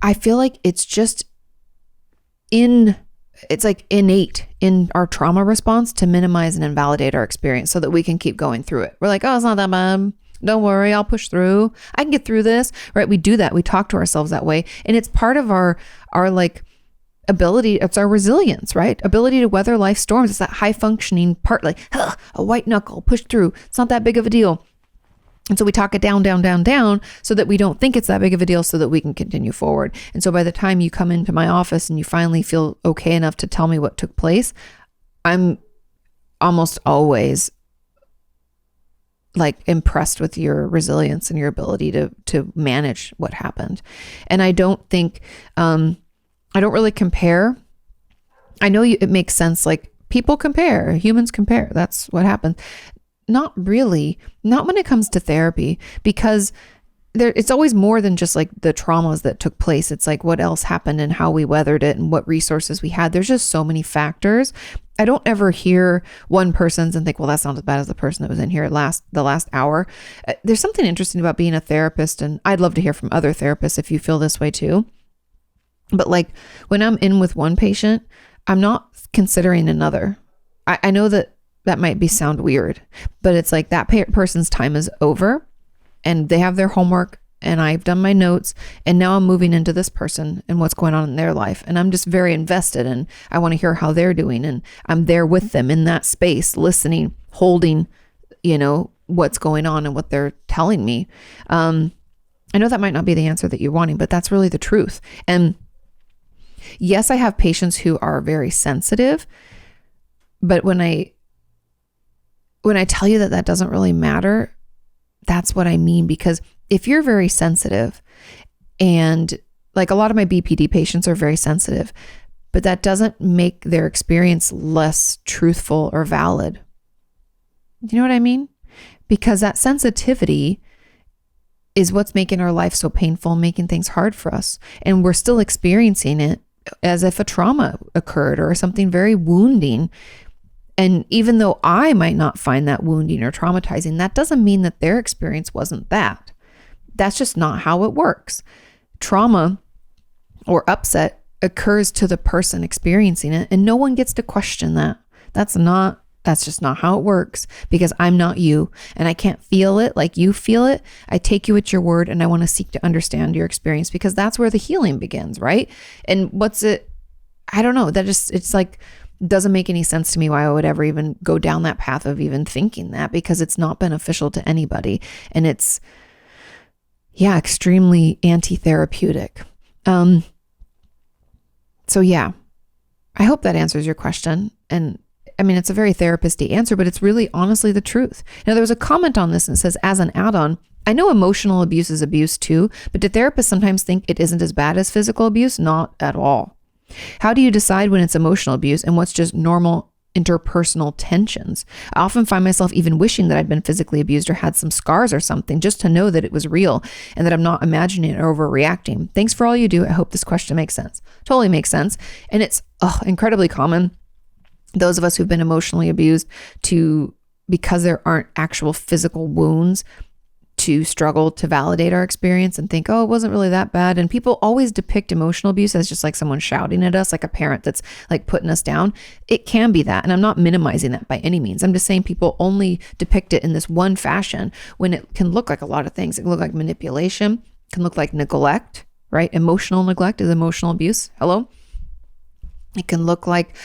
I feel like it's just it's like innate in our trauma response to minimize and invalidate our experience so that we can keep going through it. We're like, oh, it's not that bad. Don't worry, I'll push through. I can get through this, right? We do that. We talk to ourselves that way. And it's part of our ability. It's our resilience, right? Ability to weather life storms. It's that high functioning part, like a white knuckle, push through. It's not that big of a deal. And so we talk it down, down, down, down so that we don't think it's that big of a deal so that we can continue forward. And so by the time you come into my office and you finally feel okay enough to tell me what took place, I'm almost always impressed with your resilience and your ability to manage what happened. And I don't think, I don't really compare. I know it makes sense. People compare, humans compare. That's what happens. Not really, not when it comes to therapy, because it's always more than just the traumas that took place. It's what else happened and how we weathered it and what resources we had. There's just so many factors. I don't ever hear one person's and think, well, that's not as bad as the person that was in here the last hour. There's something interesting about being a therapist, and I'd love to hear from other therapists if you feel this way too. But when I'm in with one patient, I'm not considering another. I know that might sound weird, but it's that person's time is over and they have their homework and I've done my notes and now I'm moving into this person and what's going on in their life. And I'm just very invested and I want to hear how they're doing. And I'm there with them in that space, listening, holding, what's going on and what they're telling me. I know that might not be the answer that you're wanting, but that's really the truth. And yes, I have patients who are very sensitive, but when I tell you that doesn't really matter, that's what I mean. Because if you're very sensitive, and a lot of my BPD patients are very sensitive, but that doesn't make their experience less truthful or valid. You know what I mean? Because that sensitivity is what's making our life so painful, making things hard for us. And we're still experiencing it as if a trauma occurred or something very wounding. And even though I might not find that wounding or traumatizing, that doesn't mean that their experience wasn't that. That's just not how it works. Trauma or upset occurs to the person experiencing it, and no one gets to question that. That's just not how it works, because I'm not you and I can't feel it like you feel it. I take you at your word and I want to seek to understand your experience, because that's where the healing begins, right? And I don't know, it's like, doesn't make any sense to me why I would ever even go down that path of even thinking that, because it's not beneficial to anybody. And it's, extremely anti-therapeutic. So yeah, I hope that answers your question. And I mean, it's a very therapist-y answer, but it's really honestly the truth. Now, there was a comment on this and it says, as an add-on, I know emotional abuse is abuse too, but do therapists sometimes think it isn't as bad as physical abuse? Not at all. How do you decide when it's emotional abuse and what's just normal interpersonal tensions? I often find myself even wishing that I'd been physically abused or had some scars or something, just to know that it was real and that I'm not imagining it or overreacting. Thanks for all you do. I hope this question makes sense. Totally makes sense. And it's incredibly common, those of us who've been emotionally abused, because there aren't actual physical wounds, to struggle to validate our experience and think, it wasn't really that bad. And people always depict emotional abuse as just like someone shouting at us, like a parent that's like putting us down. It can be that. And I'm not minimizing that by any means. I'm just saying people only depict it in this one fashion, when it can look like a lot of things. It can look like manipulation, it can look like neglect, right? Emotional neglect is emotional abuse. Hello? It can look like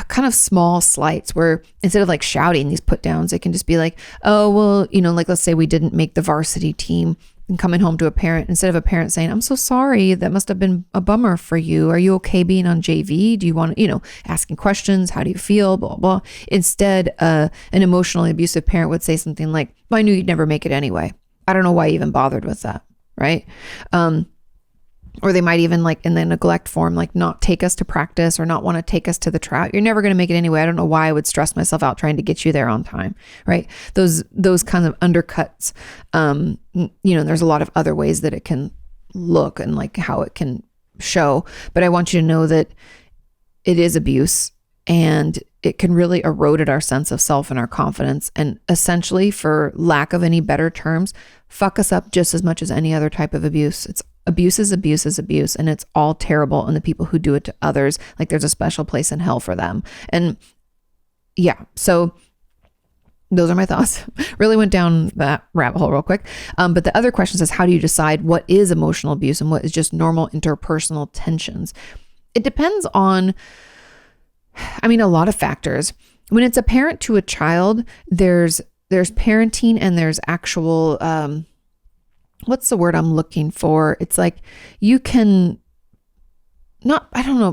kind of small slights where instead of like shouting these put downs, it can just be like, like let's say we didn't make the varsity team, and coming home to a parent, instead of a parent saying, I'm so sorry, that must have been a bummer for you. Are you okay being on JV? Do you want to, asking questions, how do you feel, blah, blah. Instead, an emotionally abusive parent would say something like, well, I knew you'd never make it anyway. I don't know why you even bothered with that, right? Or they might even, like in the neglect form, like not take us to practice or not want to take us to the trout. You're never going to make it anyway. I don't know why I would stress myself out trying to get you there on time, right? Those kinds of undercuts. There's a lot of other ways that it can look and like how it can show. But I want you to know that it is abuse, and it can really erode at our sense of self and our confidence, and essentially, for lack of any better terms, fuck us up just as much as any other type of abuse. Abuse is abuse, and it's all terrible. And the people who do it to others, like there's a special place in hell for them. And yeah, so those are my thoughts. Really went down that rabbit hole real quick. But the other question says, how do you decide what is emotional abuse and what is just normal interpersonal tensions? It depends on, a lot of factors. When it's a parent to a child, there's parenting and there's actual, what's the word I'm looking for? It's like you can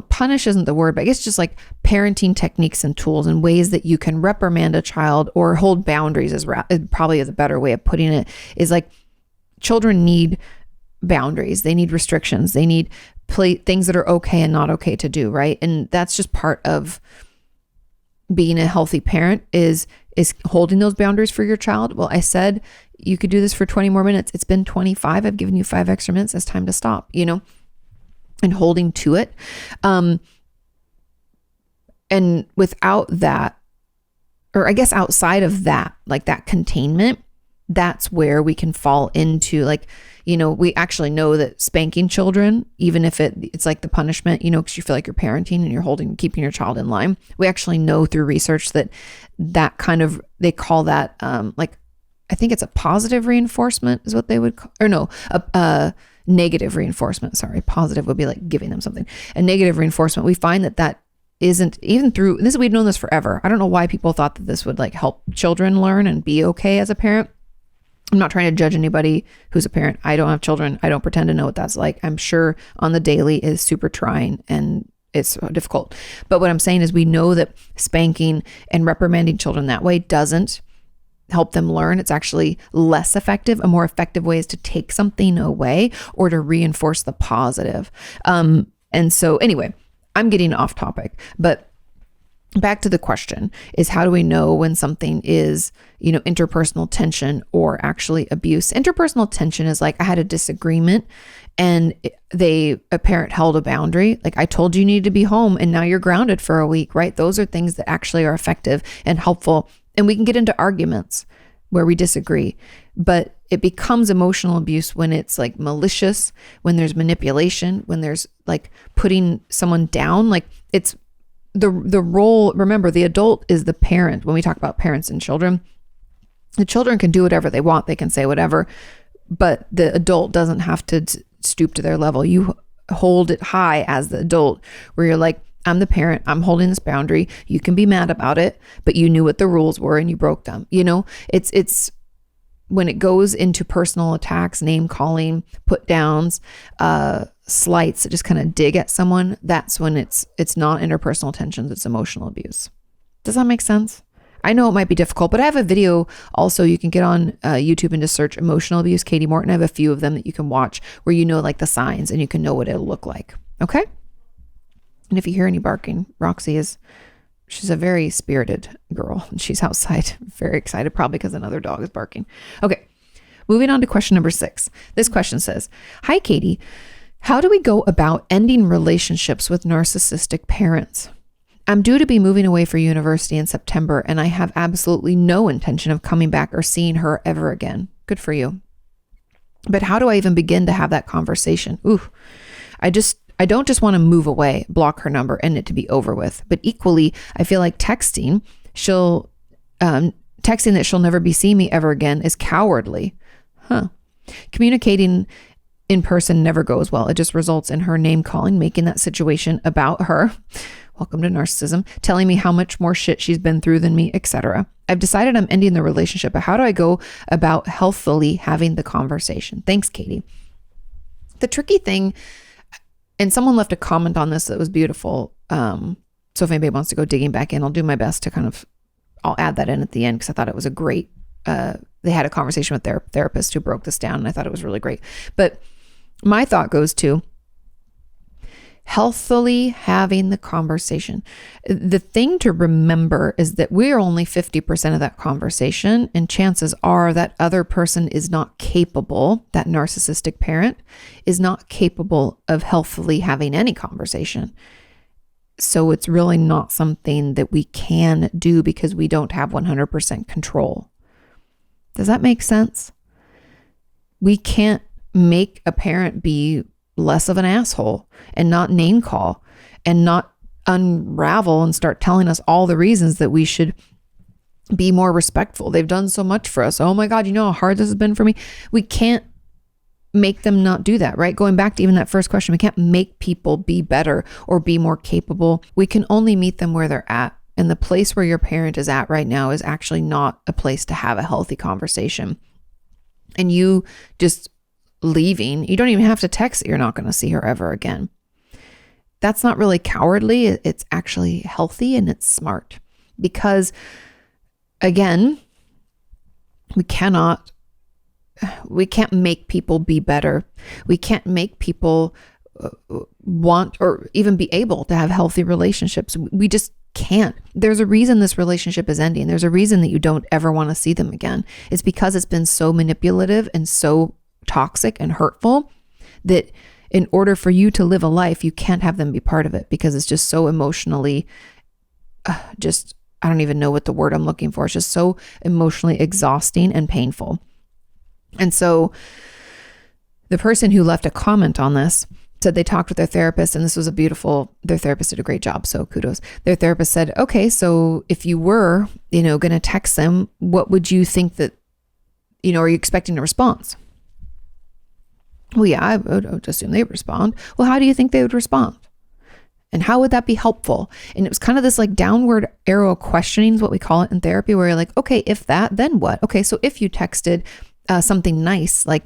punish isn't the word, but I guess just like parenting techniques and tools and ways that you can reprimand a child or hold boundaries is probably the better way of putting it. Is like children need boundaries. They need restrictions. They need things that are okay and not okay to do, right? And that's just part of being a healthy parent is holding those boundaries for your child. Well, I said you could do this for 20 more minutes. It's been 25. I've given you 5 extra minutes. It's time to stop, and holding to it. And without that, or I guess outside of that, like that containment, that's where we can fall into we actually know that spanking children, even if it's like the punishment, because you feel like you're parenting and you're keeping your child in line. We actually know through research that kind of, they call that, I think it's a positive reinforcement is what they would call, or no, a negative reinforcement. Sorry. Positive would be like giving them something. A negative reinforcement. We find that isn't even through this. We've known this forever. I don't know why people thought that this would like help children learn and be okay as a parent. I'm not trying to judge anybody who's a parent. I don't have children. I don't pretend to know what that's like. I'm sure on the daily is super trying and it's difficult. But what I'm saying is we know that spanking and reprimanding children that way doesn't help them learn. It's actually less effective. A more effective way is to take something away or to reinforce the positive. And so anyway, I'm getting off topic, but back to the question is, how do we know when something is, interpersonal tension or actually abuse? Interpersonal tension is like, I had a disagreement and a parent held a boundary. Like, I told you you needed to be home and now you're grounded for a week, right? Those are things that actually are effective and helpful. And we can get into arguments where we disagree. but it becomes emotional abuse when it's like malicious, when there's manipulation, when there's like putting someone down. Like it's the role. Remember, the adult is the parent. When we talk about parents and children, the children can do whatever they want. They can say whatever, but the adult doesn't have to stoop to their level. You hold it high as the adult, where you're like, I'm the parent, I'm holding this boundary. You can be mad about it, but you knew what the rules were and you broke them. You know, it's when it goes into personal attacks, name calling, put downs, slights, just kind of dig at someone. That's when it's not interpersonal tensions, it's emotional abuse. Does that make sense? I know it might be difficult, but I have a video also. You can get on YouTube and just search emotional abuse, Katie Morton. I have a few of them that you can watch where you know like the signs and you can know what it'll look like. Okay. And if you hear any barking, she's a very spirited girl and she's outside, very excited, probably because another dog is barking. Okay. Moving on to question number 6. This question says, hi, Katie. How do we go about ending relationships with narcissistic parents? I'm due to be moving away for university in September, and I have absolutely no intention of coming back or seeing her ever again. Good for you. But how do I even begin to have that conversation? I don't just want to move away, block her number, and it to be over with. But equally, I feel like texting that she'll never be seeing me ever again is cowardly. Communicating in person never goes well. It just results in her name calling, making that situation about her. Welcome to narcissism. Telling me how much more shit she's been through than me, etc. I've decided I'm ending the relationship, but how do I go about healthfully having the conversation? Thanks, Katie. The tricky thing, and someone left a comment on this that was beautiful. So if anybody wants to go digging back in, I'll do my best to I'll add that in at the end because I thought it was a great, they had a conversation with their therapist who broke this down and I thought it was really great. But my thought goes to healthfully having the conversation. The thing to remember is that we're only 50% of that conversation, and chances are that other person is not capable, that narcissistic parent is not capable of healthfully having any conversation. So it's really not something that we can do because we don't have 100% control. Does that make sense? We can't make a parent be less of an asshole and not name call and not unravel and start telling us all the reasons that we should be more respectful. They've done so much for us. Oh my God, you know how hard this has been for me. We can't make them not do that, right? Going back to even that first question, we can't make people be better or be more capable. We can only meet them where they're at. And the place where your parent is at right now is actually not a place to have a healthy conversation. And you just leaving, you don't even have to text that you're not going to see her ever again. That's not really cowardly. It's actually healthy and it's smart because, again, we can't make people be better. We can't make people want or even be able to have healthy relationships. We just can't. There's a reason this relationship is ending. There's a reason that you don't ever want to see them again. It's because it's been so manipulative and so toxic and hurtful that in order for you to live a life, you can't have them be part of it because it's just so emotionally, I don't even know what the word I'm looking for. It's just so emotionally exhausting and painful. And so the person who left a comment on this said they talked with their therapist, and this was their therapist did a great job. So kudos. Their therapist said, okay, so if you were, going to text them, what would you think that, are you expecting a response? Well, yeah, I would assume they would respond. Well, how do you think they would respond? And how would that be helpful? And it was kind of this like downward arrow questioning is what we call it in therapy, where you're like, okay, if that, then what? Okay, so if you texted something nice, like,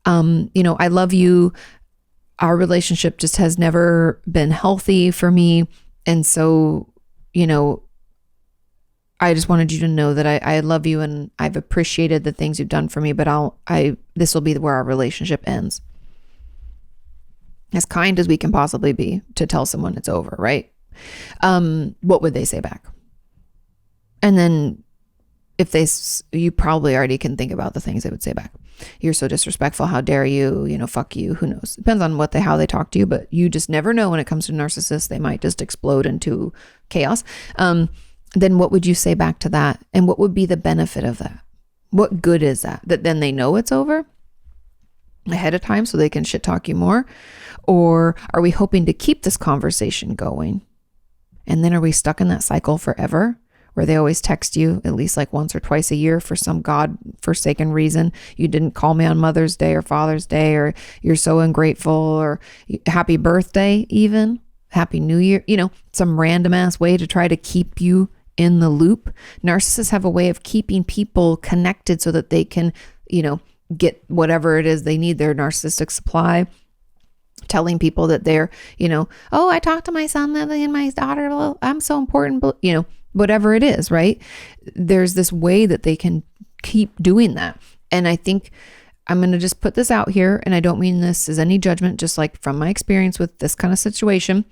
I love you. Our relationship just has never been healthy for me. And so, I just wanted you to know that I love you and I've appreciated the things you've done for me, but this will be where our relationship ends. As kind as we can possibly be to tell someone it's over, right? What would they say back? And then you probably already can think about the things they would say back. You're so disrespectful. How dare you? Fuck you. Who knows? Depends on how they talk to you, but you just never know when it comes to narcissists. They might just explode into chaos. Then what would you say back to that? And what would be the benefit of that? What good is that? That then they know it's over ahead of time so they can shit talk you more? Or are we hoping to keep this conversation going? And then are we stuck in that cycle forever where they always text you at least like once or twice a year for some God-forsaken reason? You didn't call me on Mother's Day or Father's Day, or you're so ungrateful, or happy birthday even, happy New Year, some random ass way to try to keep you in the loop. Narcissists have a way of keeping people connected so that they can, get whatever it is they need, their narcissistic supply. Telling people that they're, oh, I talked to my son and my daughter, well, I'm so important, but whatever it is, right? There's this way that they can keep doing that. And I think I'm going to just put this out here, and I don't mean this as any judgment, just like from my experience with this kind of situation.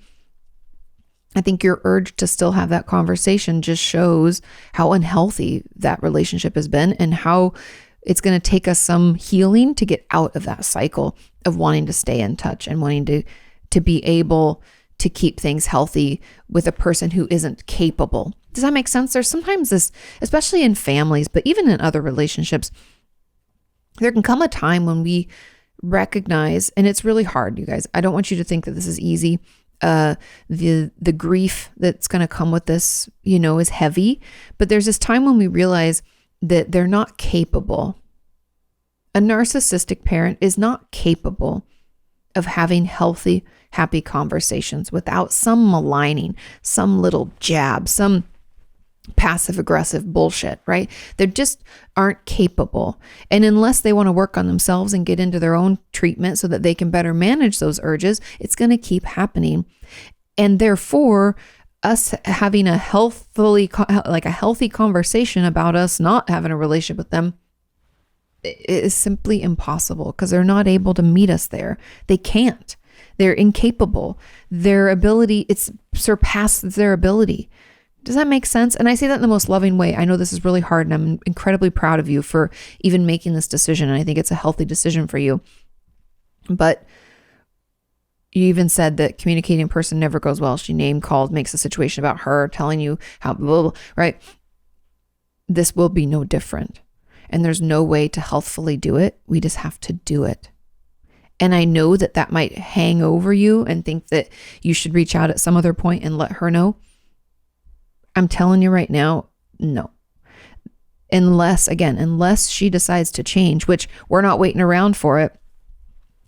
I think your urge to still have that conversation just shows how unhealthy that relationship has been, and how it's going to take us some healing to get out of that cycle of wanting to stay in touch and wanting to be able to keep things healthy with a person who isn't capable. Does that make sense? There's sometimes this, especially in families, but even in other relationships, there can come a time when we recognize, and it's really hard, you guys. I don't want you to think that this is easy. The grief that's going to come with this, is heavy, but there's this time when we realize that they're not capable. A narcissistic parent is not capable of having healthy, happy conversations without some maligning, some little jab, some passive aggressive bullshit, right? They just aren't capable. And unless they want to work on themselves and get into their own treatment so that they can better manage those urges, it's going to keep happening. And therefore, us having a healthy conversation about us not having a relationship with them is simply impossible, because they're not able to meet us there. They can't. They're incapable. Their ability, it's surpasses their ability. Does that make sense? And I say that in the most loving way. I know this is really hard, and I'm incredibly proud of you for even making this decision. And I think it's a healthy decision for you. But you even said that communicating in person never goes well. She name called, makes a situation about her, telling you how, blah, blah, right? This will be no different. And there's no way to healthfully do it. We just have to do it. And I know that might hang over you and think that you should reach out at some other point and let her know. I'm telling you right now, no. Unless she decides to change, which we're not waiting around for it.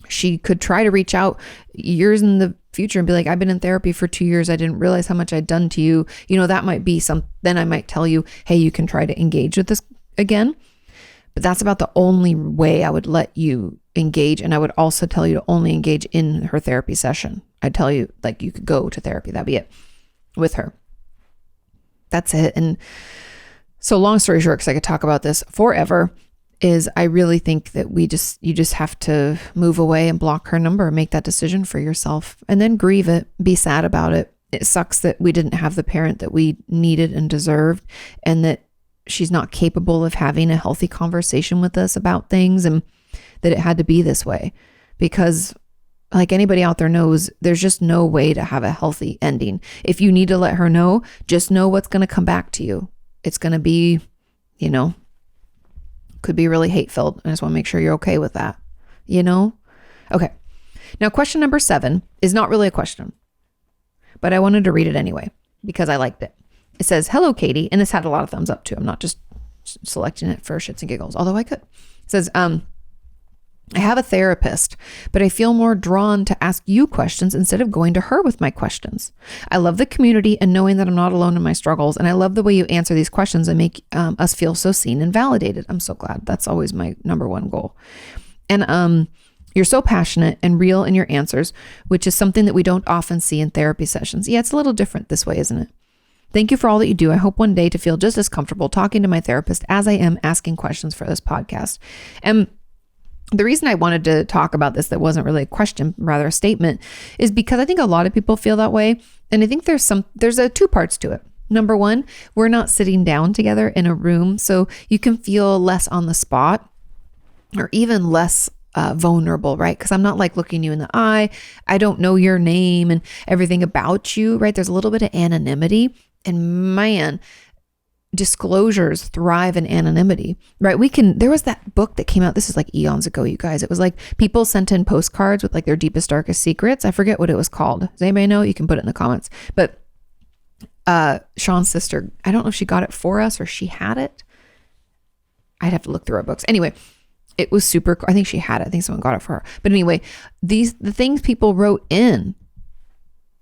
She could try to reach out years in the future and be like, I've been in therapy for 2 years. I didn't realize how much I'd done to you. That might be then I might tell you, hey, you can try to engage with this again. But that's about the only way I would let you engage. And I would also tell you to only engage in her therapy session. I'd tell you, like, you could go to therapy. That'd be it with her. That's it. And so long story short, because I could talk about this forever, is I really think that you just have to move away and block her number and make that decision for yourself, and then grieve it, be sad about it. It sucks that we didn't have the parent that we needed and deserved, and that she's not capable of having a healthy conversation with us about things, and that it had to be this way. Because like anybody out there knows, there's just no way to have a healthy ending. If you need to let her know, just know what's going to come back to you. It's going to be, could be really hate-filled. I just want to make sure you're okay with that, Okay. Now, question number 7 is not really a question, but I wanted to read it anyway because I liked it. It says, hello, Katie. And this had a lot of thumbs up too. I'm not just selecting it for shits and giggles, although I could. It says, I have a therapist, but I feel more drawn to ask you questions instead of going to her with my questions. I love the community and knowing that I'm not alone in my struggles. And I love the way you answer these questions and make us feel so seen and validated. I'm so glad. That's always my number one goal. And you're so passionate and real in your answers, which is something that we don't often see in therapy sessions. Yeah, it's a little different this way, isn't it? Thank you for all that you do. I hope one day to feel just as comfortable talking to my therapist as I am asking questions for this podcast. And the reason I wanted to talk about this, that wasn't really a question, rather a statement, is because I think a lot of people feel that way. And I think there's two parts to it. Number one, we're not sitting down together in a room, so you can feel less on the spot or even less vulnerable, right? Because I'm not like looking you in the eye. I don't know your name and everything about you, right? There's a little bit of anonymity. And man, disclosures thrive in anonymity, right? There was that book that came out, this is like eons ago, you guys. It was like people sent in postcards with like their deepest, darkest secrets. I forget what it was called. Does anybody know? You can put it in the comments. But Sean's sister, I don't know if she got it for us or she had it. I'd have to look through our books. Anyway, it was super cool. I think she had it. I think someone got it for her. But anyway, the things people wrote in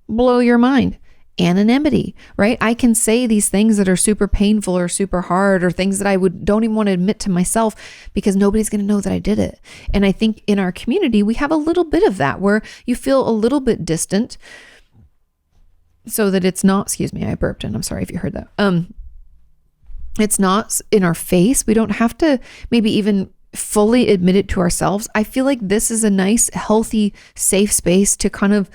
blow your mind. Anonymity, right? I can say these things that are super painful or super hard or things that I don't even want to admit to myself because nobody's going to know that I did it. And I think in our community, we have a little bit of that where you feel a little bit distant so that it's not, excuse me, I burped and I'm sorry if you heard that. It's not in our face. We don't have to maybe even fully admit it to ourselves. I feel like this is a nice, healthy, safe space to kind of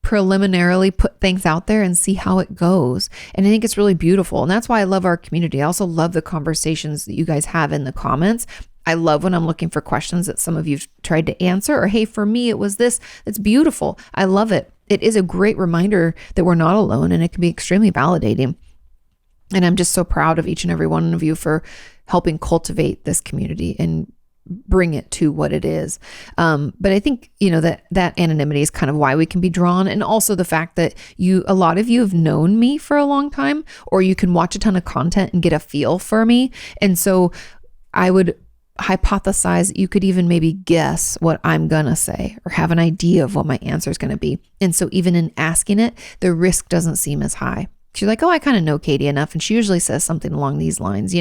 preliminarily put things out there and see how it goes. And I think it's really beautiful. And that's why I love our community. I also love the conversations that you guys have in the comments. I love when I'm looking for questions that some of you've tried to answer, or, hey, for me, it was this. It's beautiful. I love it. It is a great reminder that we're not alone, and it can be extremely validating. And I'm just so proud of each and every one of you for helping cultivate this community and bring it to what it is. But I think, that anonymity is kind of why we can be drawn. And also the fact that a lot of you have known me for a long time, or you can watch a ton of content and get a feel for me. And so I would hypothesize you could even maybe guess what I'm going to say or have an idea of what my answer is going to be. And so even in asking it, the risk doesn't seem as high. She's like, oh, I kind of know Katie enough. And she usually says something along these lines,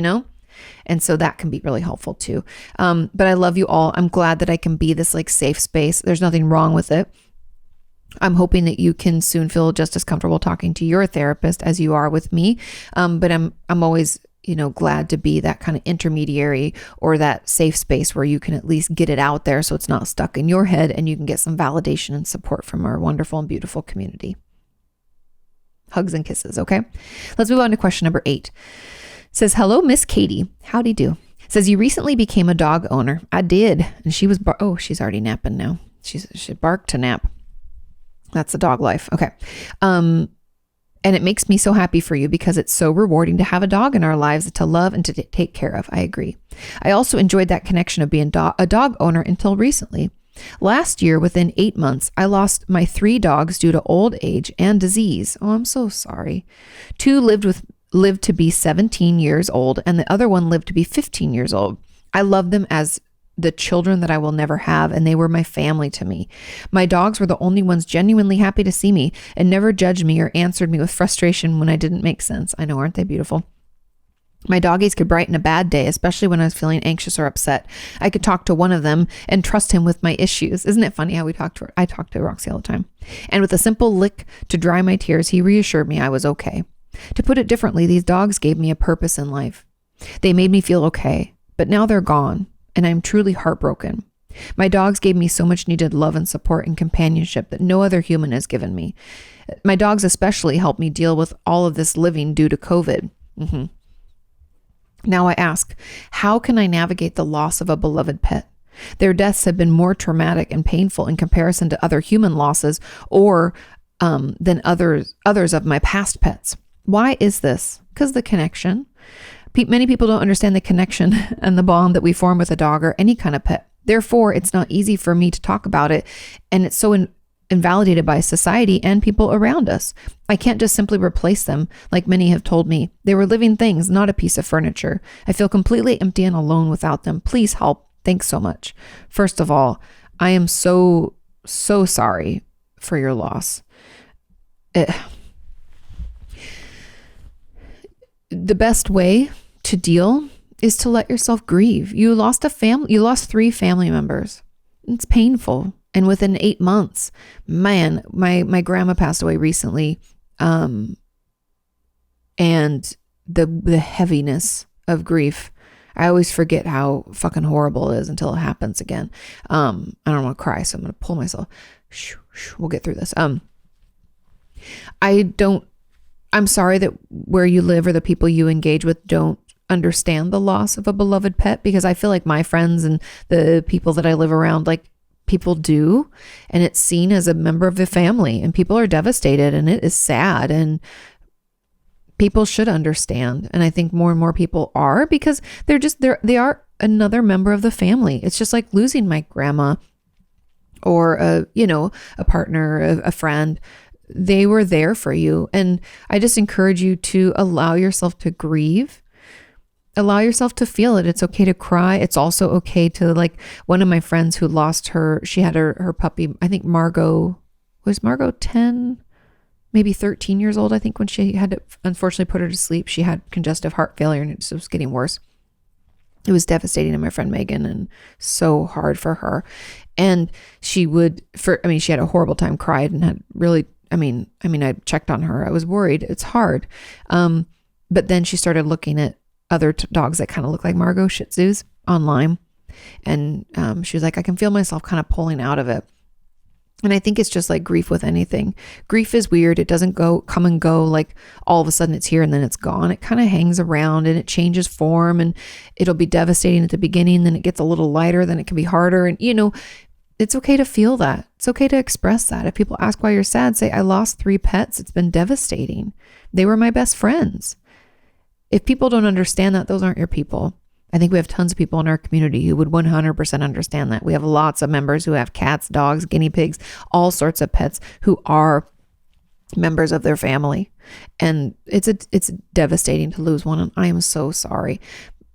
And so that can be really helpful too. But I love you all. I'm glad that I can be this like safe space. There's nothing wrong with it. I'm hoping that you can soon feel just as comfortable talking to your therapist as you are with me. But I'm always, glad to be that kind of intermediary or that safe space where you can at least get it out there so it's not stuck in your head and you can get some validation and support from our wonderful and beautiful community. Hugs and kisses. Okay. Let's move on to question number 8. Says, hello, Miss Katie. Howdy do. Says, you recently became a dog owner. I did. And she was, she's already napping now. She barked to nap. That's the dog life. Okay. And it makes me so happy for you because it's so rewarding to have a dog in our lives to love and to take care of. I agree. I also enjoyed that connection of being a dog owner until recently. Last year, within 8 months, I lost my 3 dogs due to old age and disease. Oh, I'm so sorry. 2 lived to be 17 years old, and the other one lived to be 15 years old. I love them as the children that I will never have, and they were my family to me. My dogs were the only ones genuinely happy to see me and never judged me or answered me with frustration when I didn't make sense. I know, aren't they beautiful? My doggies could brighten a bad day, especially when I was feeling anxious or upset. I could talk to one of them and trust him with my issues. Isn't it funny how I talk to Roxy all the time. And with a simple lick to dry my tears, he reassured me I was okay. To put it differently, these dogs gave me a purpose in life. They made me feel okay, but now they're gone, and I'm truly heartbroken. My dogs gave me so much needed love and support and companionship that no other human has given me. My dogs especially helped me deal with all of this living due to COVID. Now I ask, how can I navigate the loss of a beloved pet? Their deaths have been more traumatic and painful in comparison to other human losses or than others of my past pets. Why is this? Because the connection. Many people don't understand the connection and the bond that we form with a dog or any kind of pet. Therefore, it's not easy for me to talk about it, and it's so invalidated by society and people around us. I can't just simply replace them like many have told me. They were living things, not a piece of furniture. I feel completely empty and alone without them. Please help. Thanks so much. First of all, I am so sorry for your loss. The best way to deal is to let yourself grieve. You lost 3 family members. It's painful. And within 8 months, man, my grandma passed away recently. And the heaviness of grief, I always forget how fucking horrible it is until it happens again. I don't want to cry, so I'm going to pull myself. We'll get through this. I'm sorry that where you live or the people you engage with don't understand the loss of a beloved pet, because I feel like my friends and the people that I live around, like, people do, and it's seen as a member of the family, and people are devastated, and it is sad, and People should understand. And I think more and more people are, because they are another member of the family. It's just like losing my grandma or a partner, a friend. They were there for you. And I just encourage you to allow yourself to grieve. Allow yourself to feel it. It's okay to cry. It's also okay to, like, one of my friends who lost she had her puppy, I think Margot 10, maybe 13 years old, I think, when she had to unfortunately put her to sleep. She had congestive heart failure and it just was getting worse. It was devastating to my friend Megan and so hard for her. And she had a horrible time, cried and had really, I checked on her. I was worried. It's hard. But then she started looking at other dogs that kind of look like Margot, Shih Tzus, online. And she was like, I can feel myself kind of pulling out of it. And I think it's just like grief with anything. Grief is weird. It doesn't come and go like all of a sudden it's here and then it's gone. It kind of hangs around and it changes form, and it'll be devastating at the beginning. Then it gets a little lighter, then it can be harder. And it's okay to feel that. It's okay to express that. If people ask why you're sad, say, I lost 3 pets. It's been devastating. They were my best friends. If people don't understand that, those aren't your people. I think we have tons of people in our community who would 100% understand that. We have lots of members who have cats, dogs, guinea pigs, all sorts of pets who are members of their family. And it's devastating to lose one. And I am so sorry.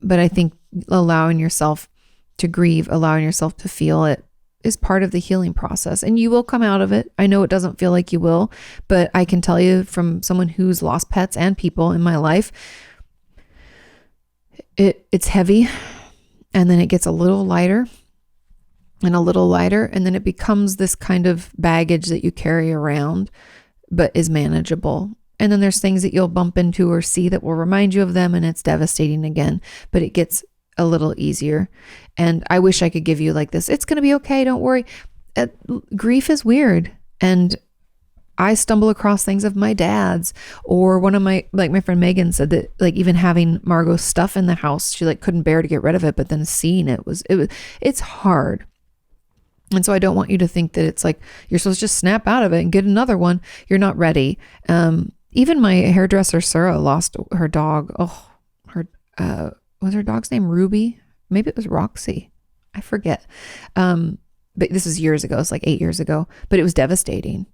But I think allowing yourself to grieve, allowing yourself to feel it is part of the healing process. And you will come out of it. I know it doesn't feel like you will, but I can tell you from someone who's lost pets and people in my life, it's heavy, and then it gets a little lighter and a little lighter, and then it becomes this kind of baggage that you carry around but is manageable. And then there's things that you'll bump into or see that will remind you of them, and it's devastating again, but it gets a little easier. And I wish I could give you like this, it's going to be okay, don't worry. Grief is weird, and I stumble across things of my dad's, or one of my friend Megan said that, like, even having Margot's stuff in the house, she like couldn't bear to get rid of it, but then seeing it's hard. And so I don't want you to think that it's like you're supposed to just snap out of it and get another one. You're not ready. Even my hairdresser Sarah lost her dog. Was her dog's name Ruby? Maybe it was Roxy. I forget. But this is years ago. It's like 8 years ago, but it was devastating.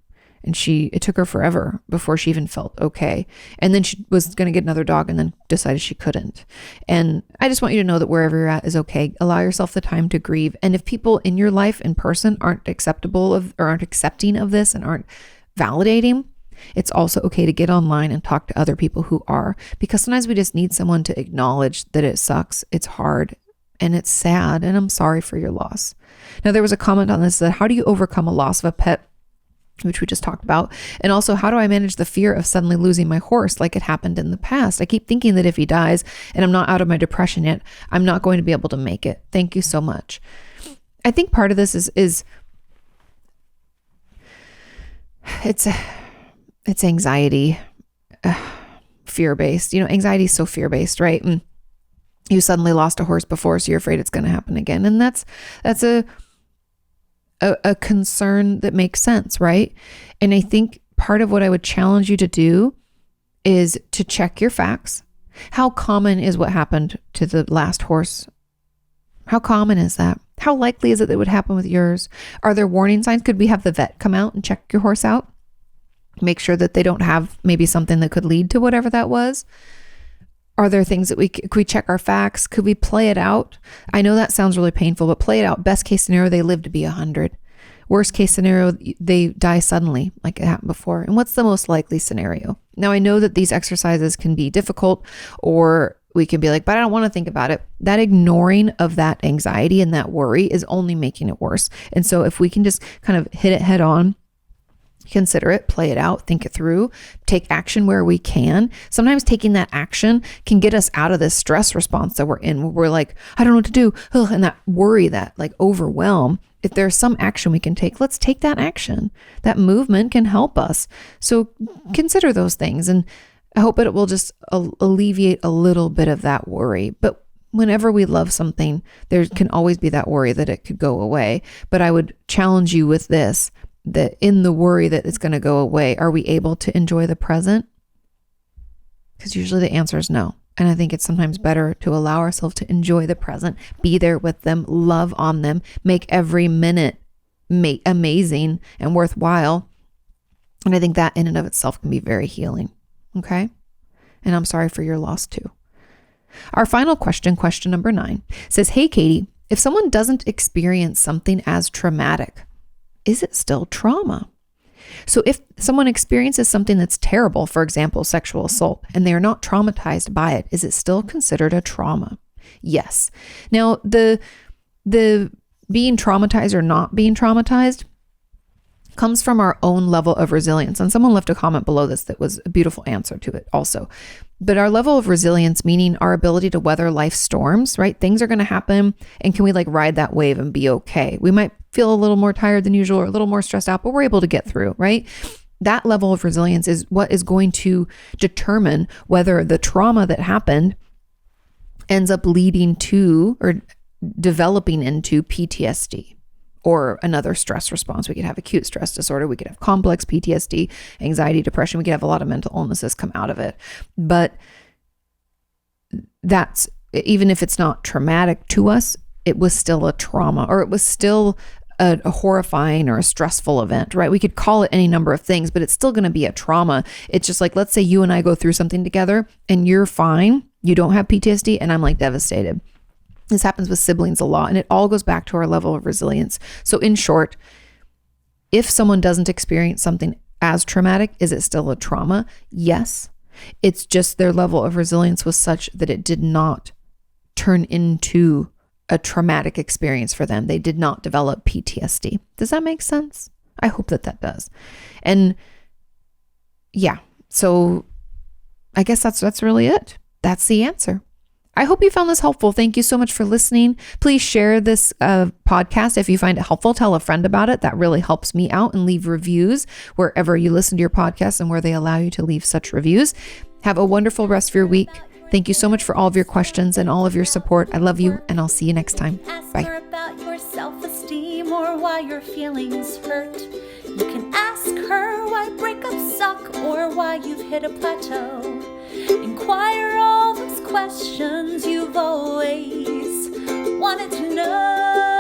And it took her forever before she even felt okay. And then she was going to get another dog and then decided she couldn't. And I just want you to know that wherever you're at is okay. Allow yourself the time to grieve. And if people in your life in person aren't acceptable of, or aren't accepting of this and aren't validating, it's also okay to get online and talk to other people who are, because sometimes we just need someone to acknowledge that it sucks, it's hard, and it's sad, and I'm sorry for your loss. Now, there was a comment on this that how do you overcome a loss of a pet, which we just talked about. And also, how do I manage the fear of suddenly losing my horse like it happened in the past? I keep thinking that if he dies and I'm not out of my depression yet, I'm not going to be able to make it. Thank you so much. I think part of this is it's anxiety, fear-based. Anxiety is so fear-based, right? And you suddenly lost a horse before, so you're afraid it's going to happen again. And that's a concern that makes sense, right? And I think part of what I would challenge you to do is to check your facts. How common is what happened to the last horse? How common is that? How likely is it that it would happen with yours? Are there warning signs? Could we have the vet come out and check your horse out? Make sure that they don't have maybe something that could lead to whatever that was. Are there things that could we check our facts? Could we play it out? I know that sounds really painful, but play it out. Best case scenario, they live to be 100. Worst case scenario, they die suddenly, like it happened before. And what's the most likely scenario? Now, I know that these exercises can be difficult, or we can be like, but I don't want to think about it. That ignoring of that anxiety and that worry is only making it worse. And so if we can just kind of hit it head on, consider it, play it out, think it through, take action where we can. Sometimes taking that action can get us out of this stress response that we're in, where we're like, I don't know what to do. And that worry, that like overwhelm. If there's some action we can take, let's take that action. That movement can help us. So consider those things. And I hope that it will just alleviate a little bit of that worry. But whenever we love something, there can always be that worry that it could go away. But I would challenge you with this, that in the worry that it's going to go away, are we able to enjoy the present? Because usually the answer is no. And I think it's sometimes better to allow ourselves to enjoy the present, be there with them, love on them, make every minute amazing and worthwhile. And I think that in and of itself can be very healing. Okay? And I'm sorry for your loss too. Our final question, question number 9, says, hey, Katie, if someone doesn't experience something as traumatic, is it still trauma? So if someone experiences something that's terrible, for example, sexual assault, and they are not traumatized by it, is it still considered a trauma? Yes. Now, the being traumatized or not being traumatized comes from our own level of resilience. And someone left a comment below this that was a beautiful answer to it also. But our level of resilience, meaning our ability to weather life's storms, right? Things are going to happen. And can we ride that wave and be okay? We might feel a little more tired than usual or a little more stressed out, but we're able to get through, right? That level of resilience is what is going to determine whether the trauma that happened ends up leading to or developing into PTSD. Or another stress response. We could have acute stress disorder. We could have complex PTSD, anxiety, depression. We could have a lot of mental illnesses come out of it. But that's, even if it's not traumatic to us, it was still a trauma, or it was still a horrifying or a stressful event, right? We could call it any number of things, but it's still going to be a trauma. It's just let's say you and I go through something together and you're fine. You don't have PTSD and I'm devastated. This happens with siblings a lot, and it all goes back to our level of resilience. So in short, if someone doesn't experience something as traumatic, is it still a trauma? Yes. It's just their level of resilience was such that it did not turn into a traumatic experience for them. They did not develop PTSD. Does that make sense? I hope that does. And yeah, so I guess that's really it. That's the answer. I hope you found this helpful. Thank you so much for listening. Please share this podcast if you find it helpful. Tell a friend about it. That really helps me out. And leave reviews wherever you listen to your podcast and where they allow you to leave such reviews. Have a wonderful rest of your week. Thank you so much for all of your questions and all of your support. I love you, and I'll see you next time. Bye. Ask her about your self-esteem or why your feelings hurt. You can ask her why breakups suck or why you've hit a plateau. Inquire all those questions you've always wanted to know.